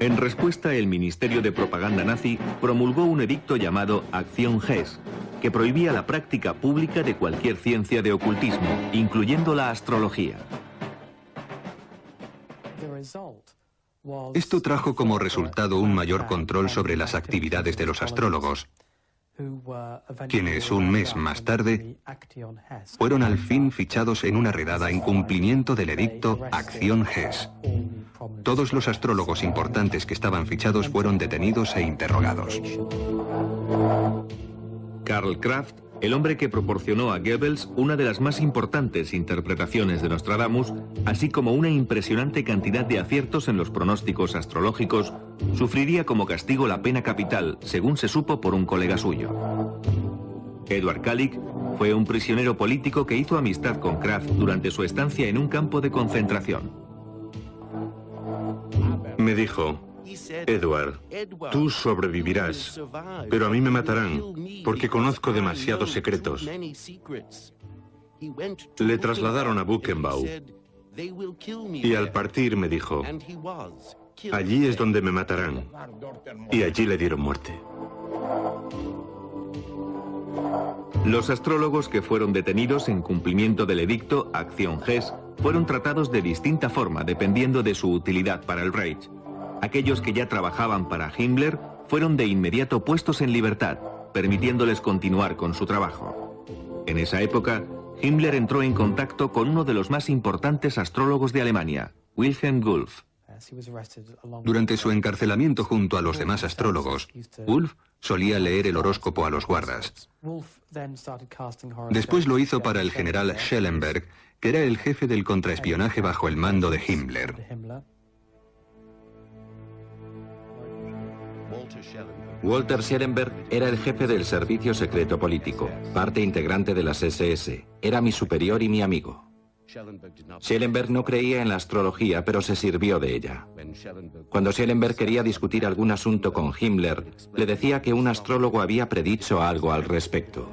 En respuesta, el Ministerio de Propaganda nazi promulgó un edicto llamado Acción Hess, que prohibía la práctica pública de cualquier ciencia de ocultismo, incluyendo la astrología. Esto trajo como resultado un mayor control sobre las actividades de los astrólogos, quienes un mes más tarde fueron al fin fichados en una redada en cumplimiento del edicto Acción Hess. Todos los astrólogos importantes que estaban fichados fueron detenidos e interrogados. Karl Kraft, el hombre que proporcionó a Goebbels una de las más importantes interpretaciones de Nostradamus, así como una impresionante cantidad de aciertos en los pronósticos astrológicos, sufriría como castigo la pena capital, según se supo por un colega suyo. Eduard Kalik fue un prisionero político que hizo amistad con Kraft durante su estancia en un campo de concentración. Me dijo, Edward, tú sobrevivirás, pero a mí me matarán, porque conozco demasiados secretos. Le trasladaron a Buchenwald, y al partir me dijo, allí es donde me matarán, y allí le dieron muerte. Los astrólogos que fueron detenidos en cumplimiento del edicto Acción Hess fueron tratados de distinta forma dependiendo de su utilidad para el Reich. Aquellos que ya trabajaban para Himmler fueron de inmediato puestos en libertad, permitiéndoles continuar con su trabajo. En esa época, Himmler entró en contacto con uno de los más importantes astrólogos de Alemania, Wilhelm Wulff. Durante su encarcelamiento junto a los demás astrólogos, Wulff solía leer el horóscopo a los guardas. Después lo hizo para el general Schellenberg, que era el jefe del contraespionaje bajo el mando de Himmler. Walter Schellenberg era el jefe del servicio secreto político, parte integrante de las SS. Era mi superior y mi amigo. Schellenberg no creía en la astrología, pero se sirvió de ella. Cuando Schellenberg quería discutir algún asunto con Himmler, le decía que un astrólogo había predicho algo al respecto.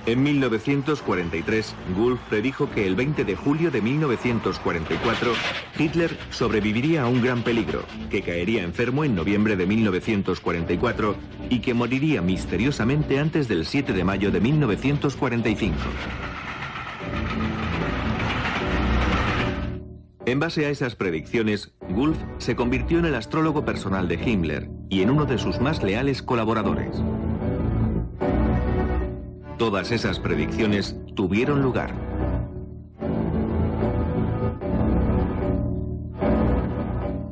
En 1943, Wulff predijo que el 20 de julio de 1944, Hitler sobreviviría a un gran peligro, que caería enfermo en noviembre de 1944 y que moriría misteriosamente antes del 7 de mayo de 1945. En base a esas predicciones, Wulff se convirtió en el astrólogo personal de Himmler y en uno de sus más leales colaboradores. Todas esas predicciones tuvieron lugar.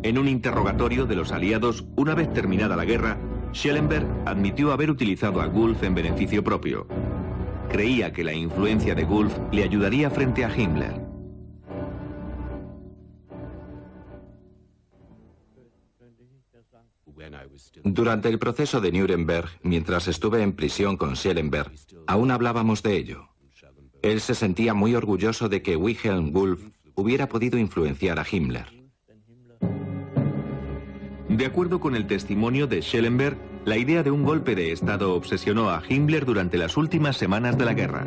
En un interrogatorio de los aliados, una vez terminada la guerra, Schellenberg admitió haber utilizado a Wulff en beneficio propio. Creía que la influencia de Wulff le ayudaría frente a Himmler. Durante el proceso de Nuremberg, mientras estuve en prisión con Schellenberg, aún hablábamos de ello. Él se sentía muy orgulloso de que Wilhelm Wulff hubiera podido influenciar a Himmler. De acuerdo con el testimonio de Schellenberg, la idea de un golpe de Estado obsesionó a Himmler durante las últimas semanas de la guerra.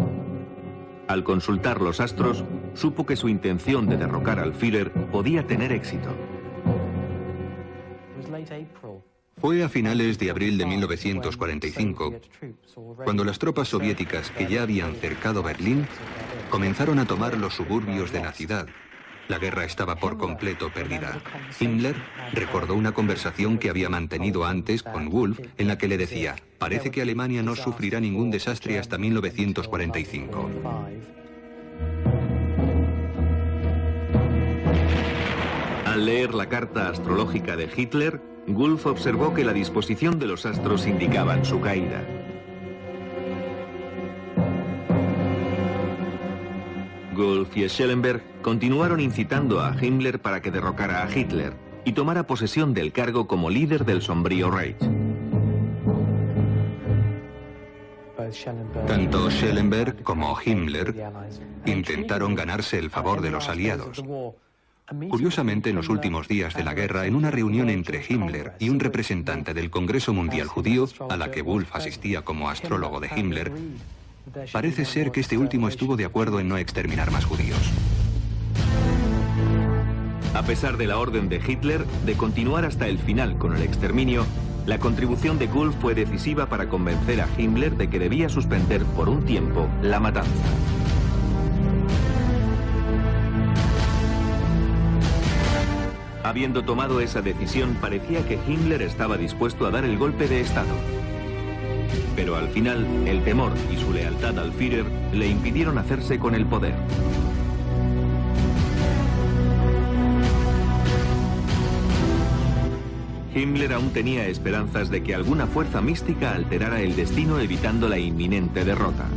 Al consultar los astros, supo que su intención de derrocar al Führer podía tener éxito. Fue a finales de abril de 1945, cuando las tropas soviéticas que ya habían cercado Berlín comenzaron a tomar los suburbios de la ciudad. La guerra estaba por completo perdida. Himmler recordó una conversación que había mantenido antes con Wulff en la que le decía: parece que Alemania no sufrirá ningún desastre hasta 1945. Al leer la carta astrológica de Hitler, Wulff observó que la disposición de los astros indicaban su caída. Wulff y Schellenberg continuaron incitando a Himmler para que derrocara a Hitler y tomara posesión del cargo como líder del sombrío Reich. Tanto Schellenberg como Himmler intentaron ganarse el favor de los aliados. Curiosamente, en los últimos días de la guerra, en una reunión entre Himmler y un representante del Congreso Mundial Judío, a la que Wulff asistía como astrólogo de Himmler, parece ser que este último estuvo de acuerdo en no exterminar más judíos. A pesar de la orden de Hitler de continuar hasta el final con el exterminio, la contribución de Wulff fue decisiva para convencer a Himmler de que debía suspender por un tiempo la matanza. Habiendo tomado esa decisión, parecía que Himmler estaba dispuesto a dar el golpe de Estado. Pero al final, el temor y su lealtad al Führer le impidieron hacerse con el poder. Himmler aún tenía esperanzas de que alguna fuerza mística alterara el destino evitando la inminente derrota.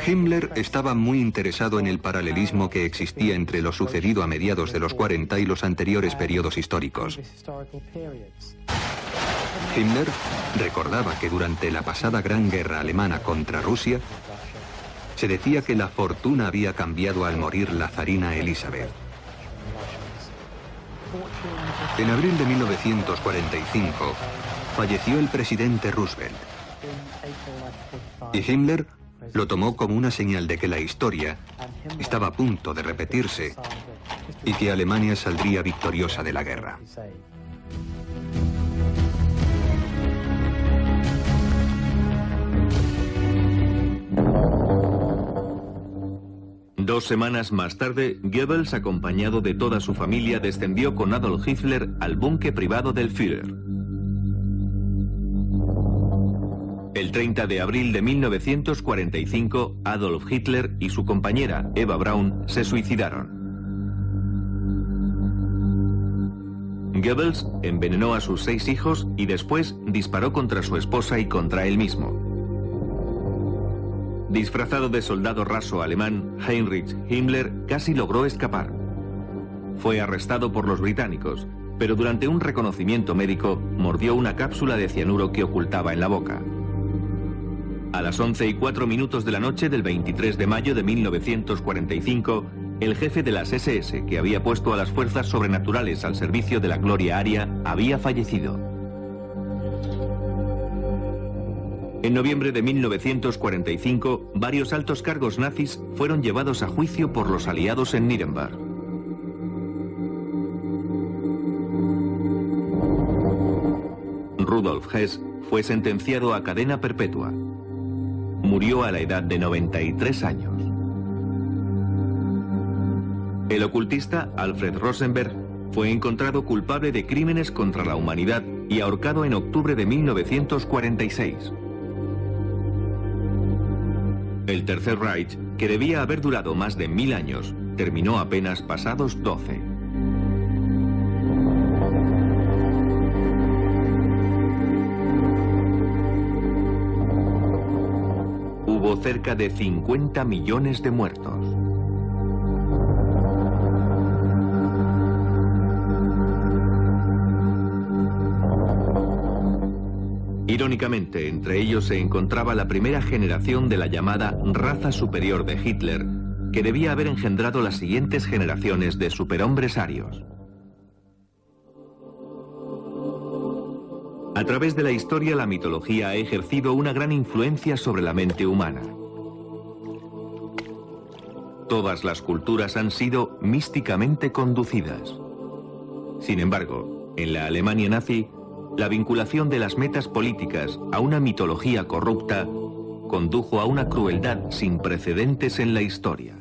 Himmler estaba muy interesado en el paralelismo que existía entre lo sucedido a mediados de los 40 y los anteriores periodos históricos. Himmler recordaba que durante la pasada gran guerra alemana contra Rusia, se decía que la fortuna había cambiado al morir la zarina Elizabeth. En abril de 1945 falleció el presidente Roosevelt. Y Himmler lo tomó como una señal de que la historia estaba a punto de repetirse y que Alemania saldría victoriosa de la guerra. Dos semanas más tarde, Goebbels, acompañado de toda su familia, descendió con Adolf Hitler al búnker privado del Führer. El 30 de abril de 1945, Adolf Hitler y su compañera Eva Braun se suicidaron. Goebbels envenenó a sus 6 hijos y después disparó contra su esposa y contra él mismo. Disfrazado de soldado raso alemán, Heinrich Himmler casi logró escapar. Fue arrestado por los británicos, pero durante un reconocimiento médico mordió una cápsula de cianuro que ocultaba en la boca. A las 11:04 de la noche del 23 de mayo de 1945, el jefe de las SS, que había puesto a las fuerzas sobrenaturales al servicio de la gloria aria, había fallecido. En noviembre de 1945, varios altos cargos nazis fueron llevados a juicio por los aliados en Nuremberg. Rudolf Hess fue sentenciado a cadena perpetua. Murió a la edad de 93 años. El ocultista Alfred Rosenberg fue encontrado culpable de crímenes contra la humanidad y ahorcado en octubre de 1946. El Tercer Reich, que debía haber durado más de 1000 años, terminó apenas pasados 12. Hubo cerca de 50 millones de muertos. Irónicamente, entre ellos se encontraba la primera generación de la llamada raza superior de Hitler, que debía haber engendrado las siguientes generaciones de superhombres arios. A través de la historia, la mitología ha ejercido una gran influencia sobre la mente humana. Todas las culturas han sido místicamente conducidas. Sin embargo, en la Alemania nazi, la vinculación de las metas políticas a una mitología corrupta condujo a una crueldad sin precedentes en la historia.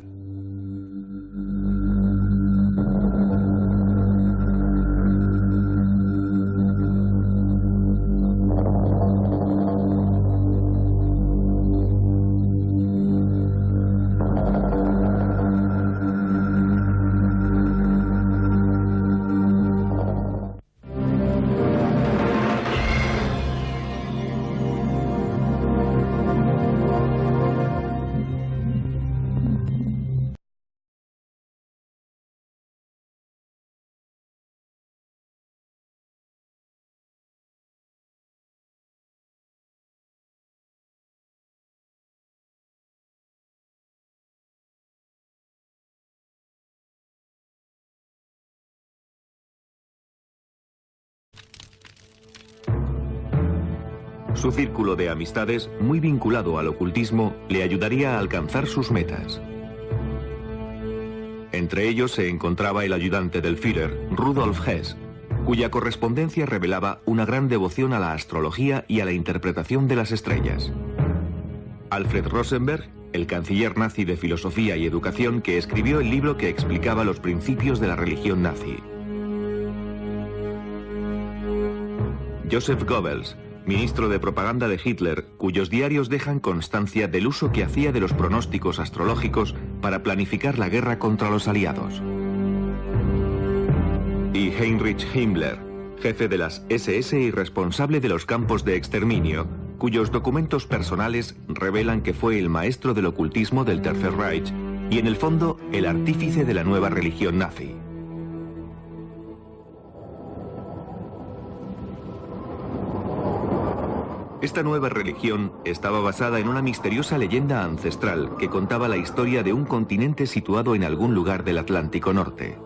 Su círculo de amistades, muy vinculado al ocultismo, le ayudaría a alcanzar sus metas. Entre ellos se encontraba el ayudante del Führer, Rudolf Hess, cuya correspondencia revelaba una gran devoción a la astrología y a la interpretación de las estrellas. Alfred Rosenberg, el canciller nazi de filosofía y educación, que escribió el libro que explicaba los principios de la religión nazi. Joseph Goebbels, ministro de propaganda de Hitler, cuyos diarios dejan constancia del uso que hacía de los pronósticos astrológicos para planificar la guerra contra los aliados. Y Heinrich Himmler, jefe de las SS y responsable de los campos de exterminio, cuyos documentos personales revelan que fue el maestro del ocultismo del Tercer Reich y en el fondo el artífice de la nueva religión nazi. Esta nueva religión estaba basada en una misteriosa leyenda ancestral que contaba la historia de un continente situado en algún lugar del Atlántico Norte,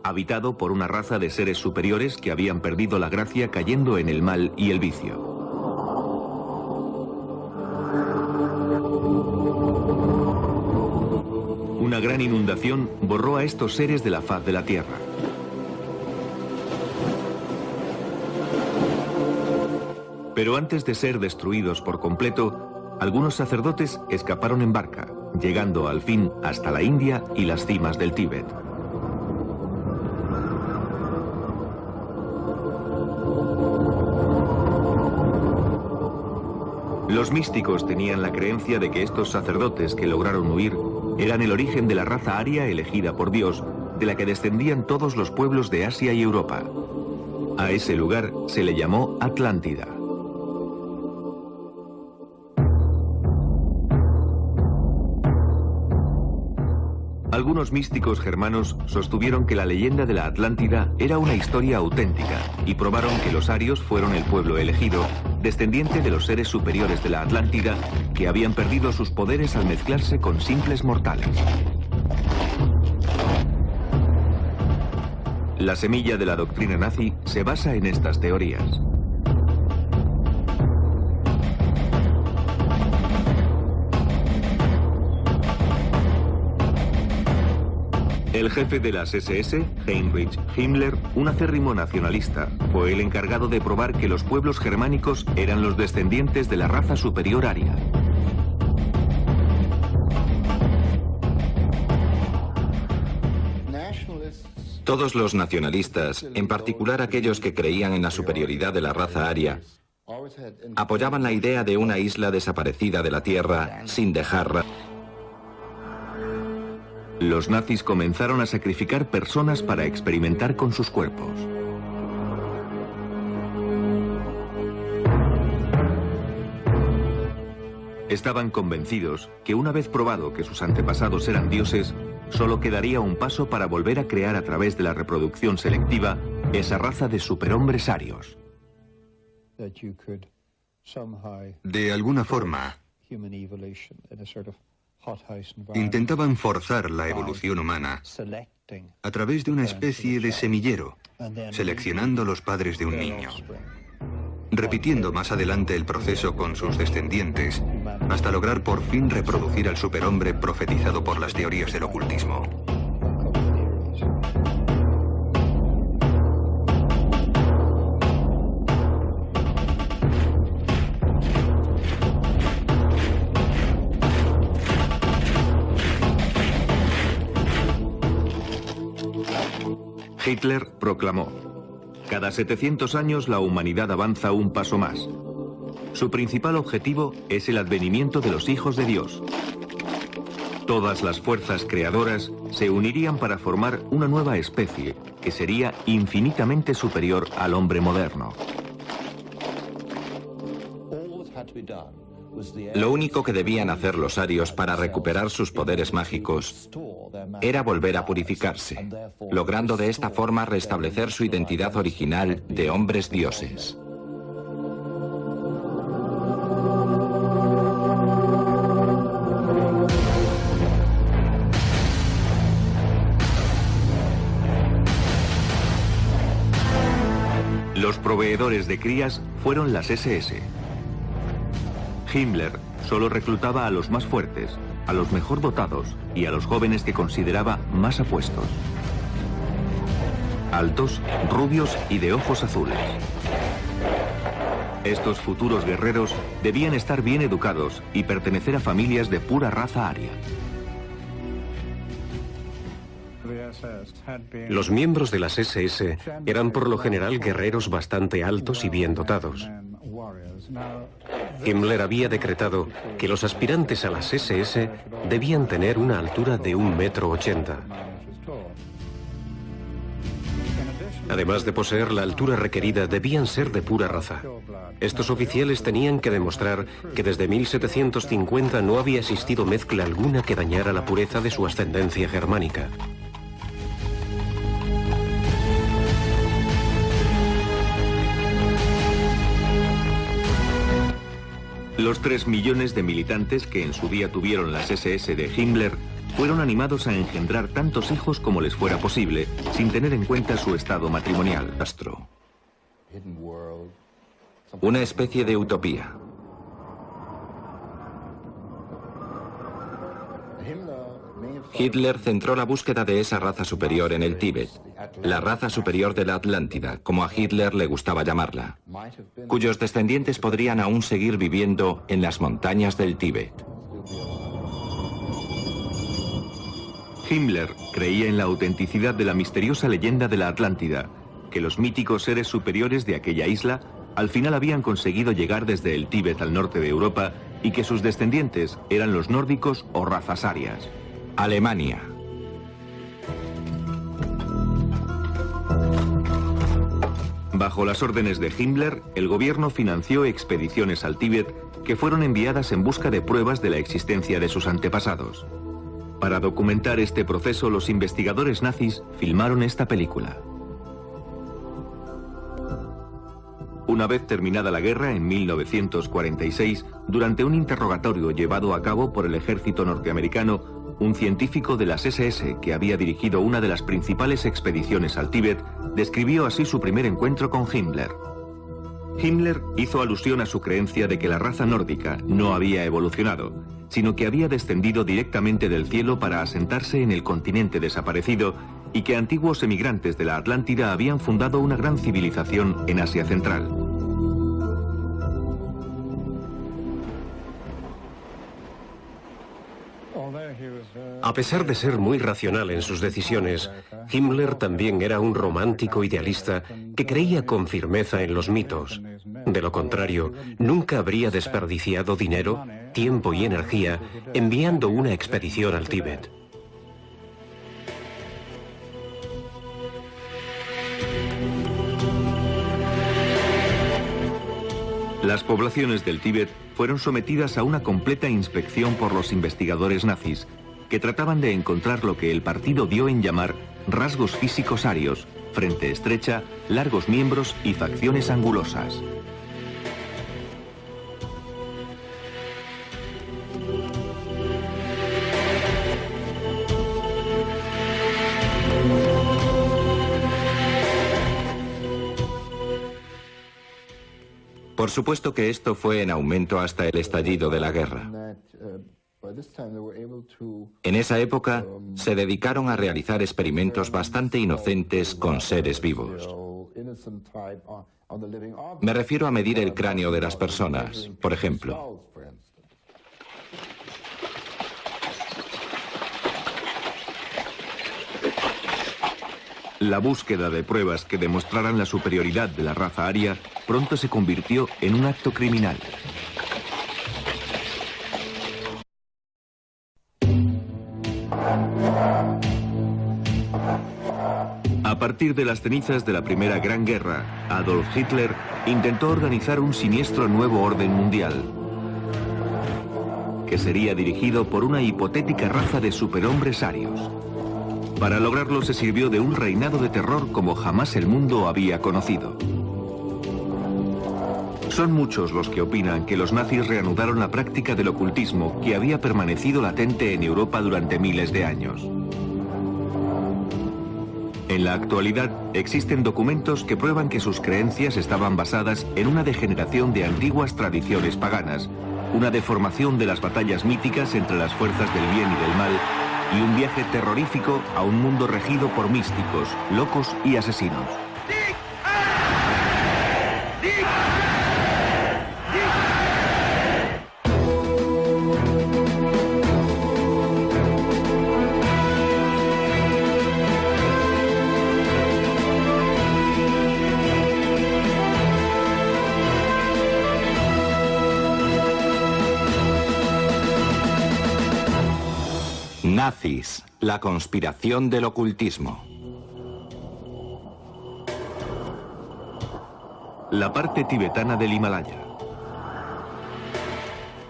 habitado por una raza de seres superiores que habían perdido la gracia cayendo en el mal y el vicio. Una gran inundación borró a estos seres de la faz de la tierra. Pero antes de ser destruidos por completo, algunos sacerdotes escaparon en barca, llegando al fin hasta la India y las cimas del Tíbet. Los místicos tenían la creencia de que estos sacerdotes que lograron huir eran el origen de la raza aria elegida por Dios, de la que descendían todos los pueblos de Asia y Europa. A ese lugar se le llamó Atlántida. Algunos místicos germanos sostuvieron que la leyenda de la Atlántida era una historia auténtica y probaron que los arios fueron el pueblo elegido, descendiente de los seres superiores de la Atlántida, que habían perdido sus poderes al mezclarse con simples mortales. La semilla de la doctrina nazi se basa en estas teorías. El jefe de las SS, Heinrich Himmler, un acérrimo nacionalista, fue el encargado de probar que los pueblos germánicos eran los descendientes de la raza superior aria. Todos los nacionalistas, en particular aquellos que creían en la superioridad de la raza aria, apoyaban la idea de una isla desaparecida de la Tierra sin dejar. Los nazis comenzaron a sacrificar personas para experimentar con sus cuerpos. Estaban convencidos que una vez probado que sus antepasados eran dioses, solo quedaría un paso para volver a crear a través de la reproducción selectiva esa raza de superhombres arios. De alguna forma, intentaban forzar la evolución humana a través de una especie de semillero, seleccionando los padres de un niño, repitiendo más adelante el proceso con sus descendientes, hasta lograr por fin reproducir al superhombre profetizado por las teorías del ocultismo. Hitler proclamó: cada 700 años la humanidad avanza un paso más. Su principal objetivo es el advenimiento de los hijos de Dios. Todas las fuerzas creadoras se unirían para formar una nueva especie que sería infinitamente superior al hombre moderno. Lo único que debían hacer los arios para recuperar sus poderes mágicos era volver a purificarse, logrando de esta forma restablecer su identidad original de hombres dioses. Los proveedores de crías fueron las SS. Himmler solo reclutaba a los más fuertes, a los mejor dotados y a los jóvenes que consideraba más apuestos. Altos, rubios y de ojos azules. Estos futuros guerreros debían estar bien educados y pertenecer a familias de pura raza aria. Los miembros de las SS eran por lo general guerreros bastante altos y bien dotados. Himmler había decretado que los aspirantes a las SS debían tener una altura de 1,80 m. Además de poseer la altura requerida, debían ser de pura raza. Estos oficiales tenían que demostrar que desde 1750 no había existido mezcla alguna que dañara la pureza de su ascendencia germánica. Los 3 millones de militantes que en su día tuvieron las SS de Himmler fueron animados a engendrar tantos hijos como les fuera posible, sin tener en cuenta su estado matrimonial. Astro. Una especie de utopía. Hitler centró la búsqueda de esa raza superior en el Tíbet, la raza superior de la Atlántida, como a Hitler le gustaba llamarla, cuyos descendientes podrían aún seguir viviendo en las montañas del Tíbet. Himmler creía en la autenticidad de la misteriosa leyenda de la Atlántida, que los míticos seres superiores de aquella isla al final habían conseguido llegar desde el Tíbet al norte de Europa y que sus descendientes eran los nórdicos o razas arias. Alemania. Bajo las órdenes de Himmler, el gobierno financió expediciones al Tíbet que fueron enviadas en busca de pruebas de la existencia de sus antepasados. Para documentar este proceso, los investigadores nazis filmaron esta película. Una vez terminada la guerra, en 1946, durante un interrogatorio llevado a cabo por el ejército norteamericano, un científico de las SS que había dirigido una de las principales expediciones al Tíbet describió así su primer encuentro con Himmler. Himmler hizo alusión a su creencia de que la raza nórdica no había evolucionado, sino que había descendido directamente del cielo para asentarse en el continente desaparecido y que antiguos emigrantes de la Atlántida habían fundado una gran civilización en Asia Central. A pesar de ser muy racional en sus decisiones, Himmler también era un romántico idealista que creía con firmeza en los mitos. De lo contrario, nunca habría desperdiciado dinero, tiempo y energía enviando una expedición al Tíbet. Las poblaciones del Tíbet fueron sometidas a una completa inspección por los investigadores nazis, que trataban de encontrar lo que el partido dio en llamar rasgos físicos arios, frente estrecha, largos miembros y facciones angulosas. Por supuesto que esto fue en aumento hasta el estallido de la guerra. En esa época se dedicaron a realizar experimentos bastante inocentes con seres vivos. Me refiero a medir el cráneo de las personas, por ejemplo. La búsqueda de pruebas que demostraran la superioridad de la raza aria pronto se convirtió en un acto criminal. A partir de las cenizas de la Primera Gran Guerra, Adolf Hitler intentó organizar un siniestro nuevo orden mundial, que sería dirigido por una hipotética raza de superhombres arios. Para lograrlo se sirvió de un reinado de terror como jamás el mundo había conocido. Son muchos los que opinan que los nazis reanudaron la práctica del ocultismo que había permanecido latente en Europa durante miles de años. En la actualidad existen documentos que prueban que sus creencias estaban basadas en una degeneración de antiguas tradiciones paganas, una deformación de las batallas míticas entre las fuerzas del bien y del mal, y un viaje terrorífico a un mundo regido por místicos, locos y asesinos. Nazis, la conspiración del ocultismo. La parte tibetana del Himalaya.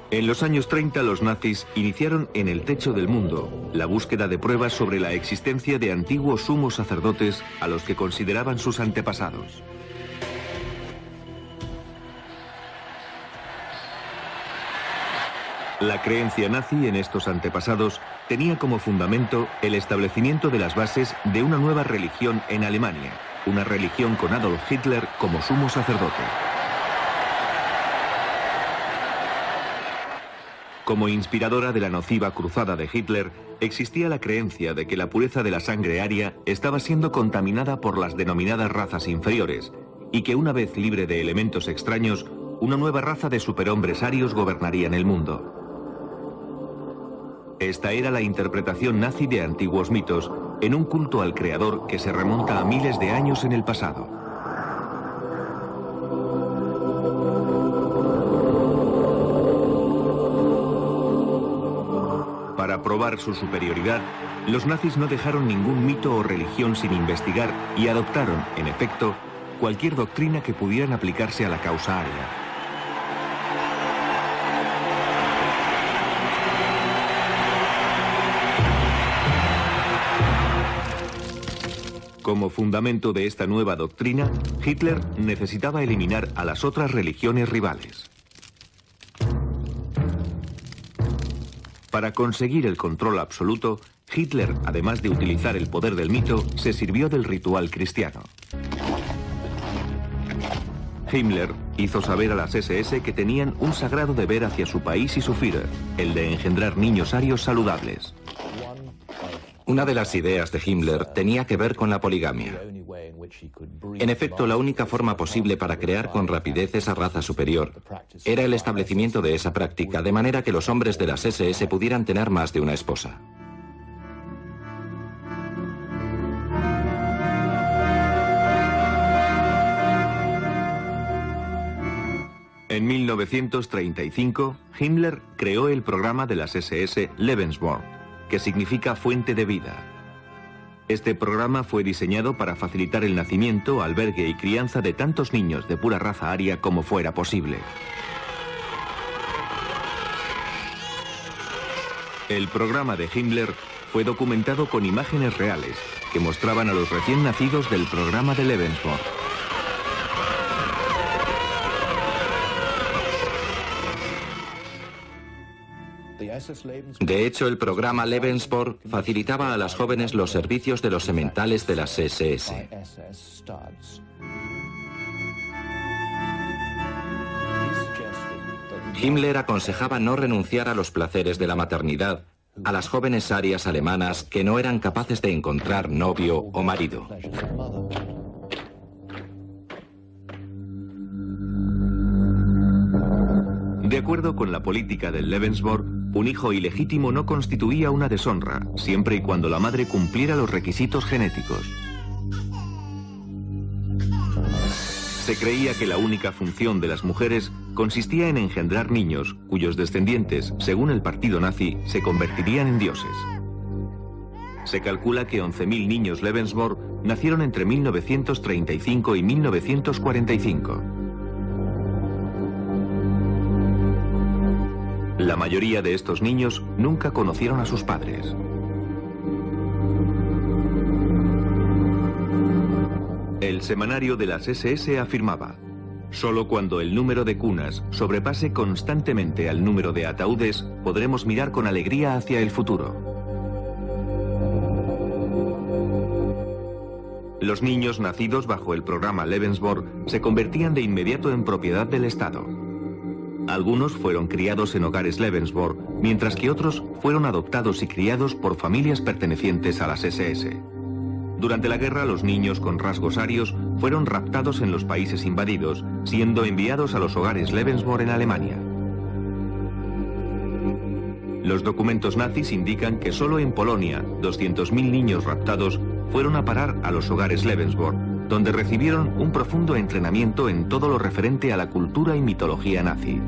En los años 30 los nazis iniciaron en el techo del mundo la búsqueda de pruebas sobre la existencia de antiguos sumos sacerdotes a los que consideraban sus antepasados. La creencia nazi en estos antepasados tenía como fundamento el establecimiento de las bases de una nueva religión en Alemania, una religión con Adolf Hitler como sumo sacerdote. Como inspiradora de la nociva cruzada de Hitler, existía la creencia de que la pureza de la sangre aria estaba siendo contaminada por las denominadas razas inferiores, y que una vez libre de elementos extraños, una nueva raza de superhombres arios gobernarían el mundo. Esta era la interpretación nazi de antiguos mitos, en un culto al creador que se remonta a miles de años en el pasado. Para probar su superioridad, los nazis no dejaron ningún mito o religión sin investigar y adoptaron, en efecto, cualquier doctrina que pudieran aplicarse a la causa aria. Como fundamento de esta nueva doctrina, Hitler necesitaba eliminar a las otras religiones rivales. Para conseguir el control absoluto, Hitler, además de utilizar el poder del mito, se sirvió del ritual cristiano. Himmler hizo saber a las SS que tenían un sagrado deber hacia su país y su Führer, el de engendrar niños arios saludables. Una de las ideas de Himmler tenía que ver con la poligamia. En efecto, la única forma posible para crear con rapidez esa raza superior era el establecimiento de esa práctica, de manera que los hombres de las SS pudieran tener más de una esposa. En 1935, Himmler creó el programa de las SS Lebensborn, que significa fuente de vida. Este programa fue diseñado para facilitar el nacimiento, albergue y crianza de tantos niños de pura raza aria como fuera posible. El programa de Himmler fue documentado con imágenes reales que mostraban a los recién nacidos del programa de Lebensborn. De hecho, el programa Lebensborn facilitaba a las jóvenes los servicios de los sementales de las SS. Himmler aconsejaba no renunciar a los placeres de la maternidad a las jóvenes arias alemanas que no eran capaces de encontrar novio o marido. De acuerdo con la política del Lebensborn, un hijo ilegítimo no constituía una deshonra, siempre y cuando la madre cumpliera los requisitos genéticos. Se creía que la única función de las mujeres consistía en engendrar niños, cuyos descendientes, según el partido nazi, se convertirían en dioses. Se calcula que 11.000 niños Lebensborn nacieron entre 1935 y 1945. La mayoría de estos niños nunca conocieron a sus padres. El semanario de las SS afirmaba: solo cuando el número de cunas sobrepase constantemente al número de ataúdes, podremos mirar con alegría hacia el futuro. Los niños nacidos bajo el programa Lebensborn se convertían de inmediato en propiedad del Estado. Algunos fueron criados en hogares Lebensborn, mientras que otros fueron adoptados y criados por familias pertenecientes a las SS. Durante la guerra, los niños con rasgos arios fueron raptados en los países invadidos, siendo enviados a los hogares Lebensborn en Alemania. Los documentos nazis indican que solo en Polonia 200.000 niños raptados fueron a parar a los hogares Lebensborn, donde recibieron un profundo entrenamiento en todo lo referente a la cultura y mitología nazi.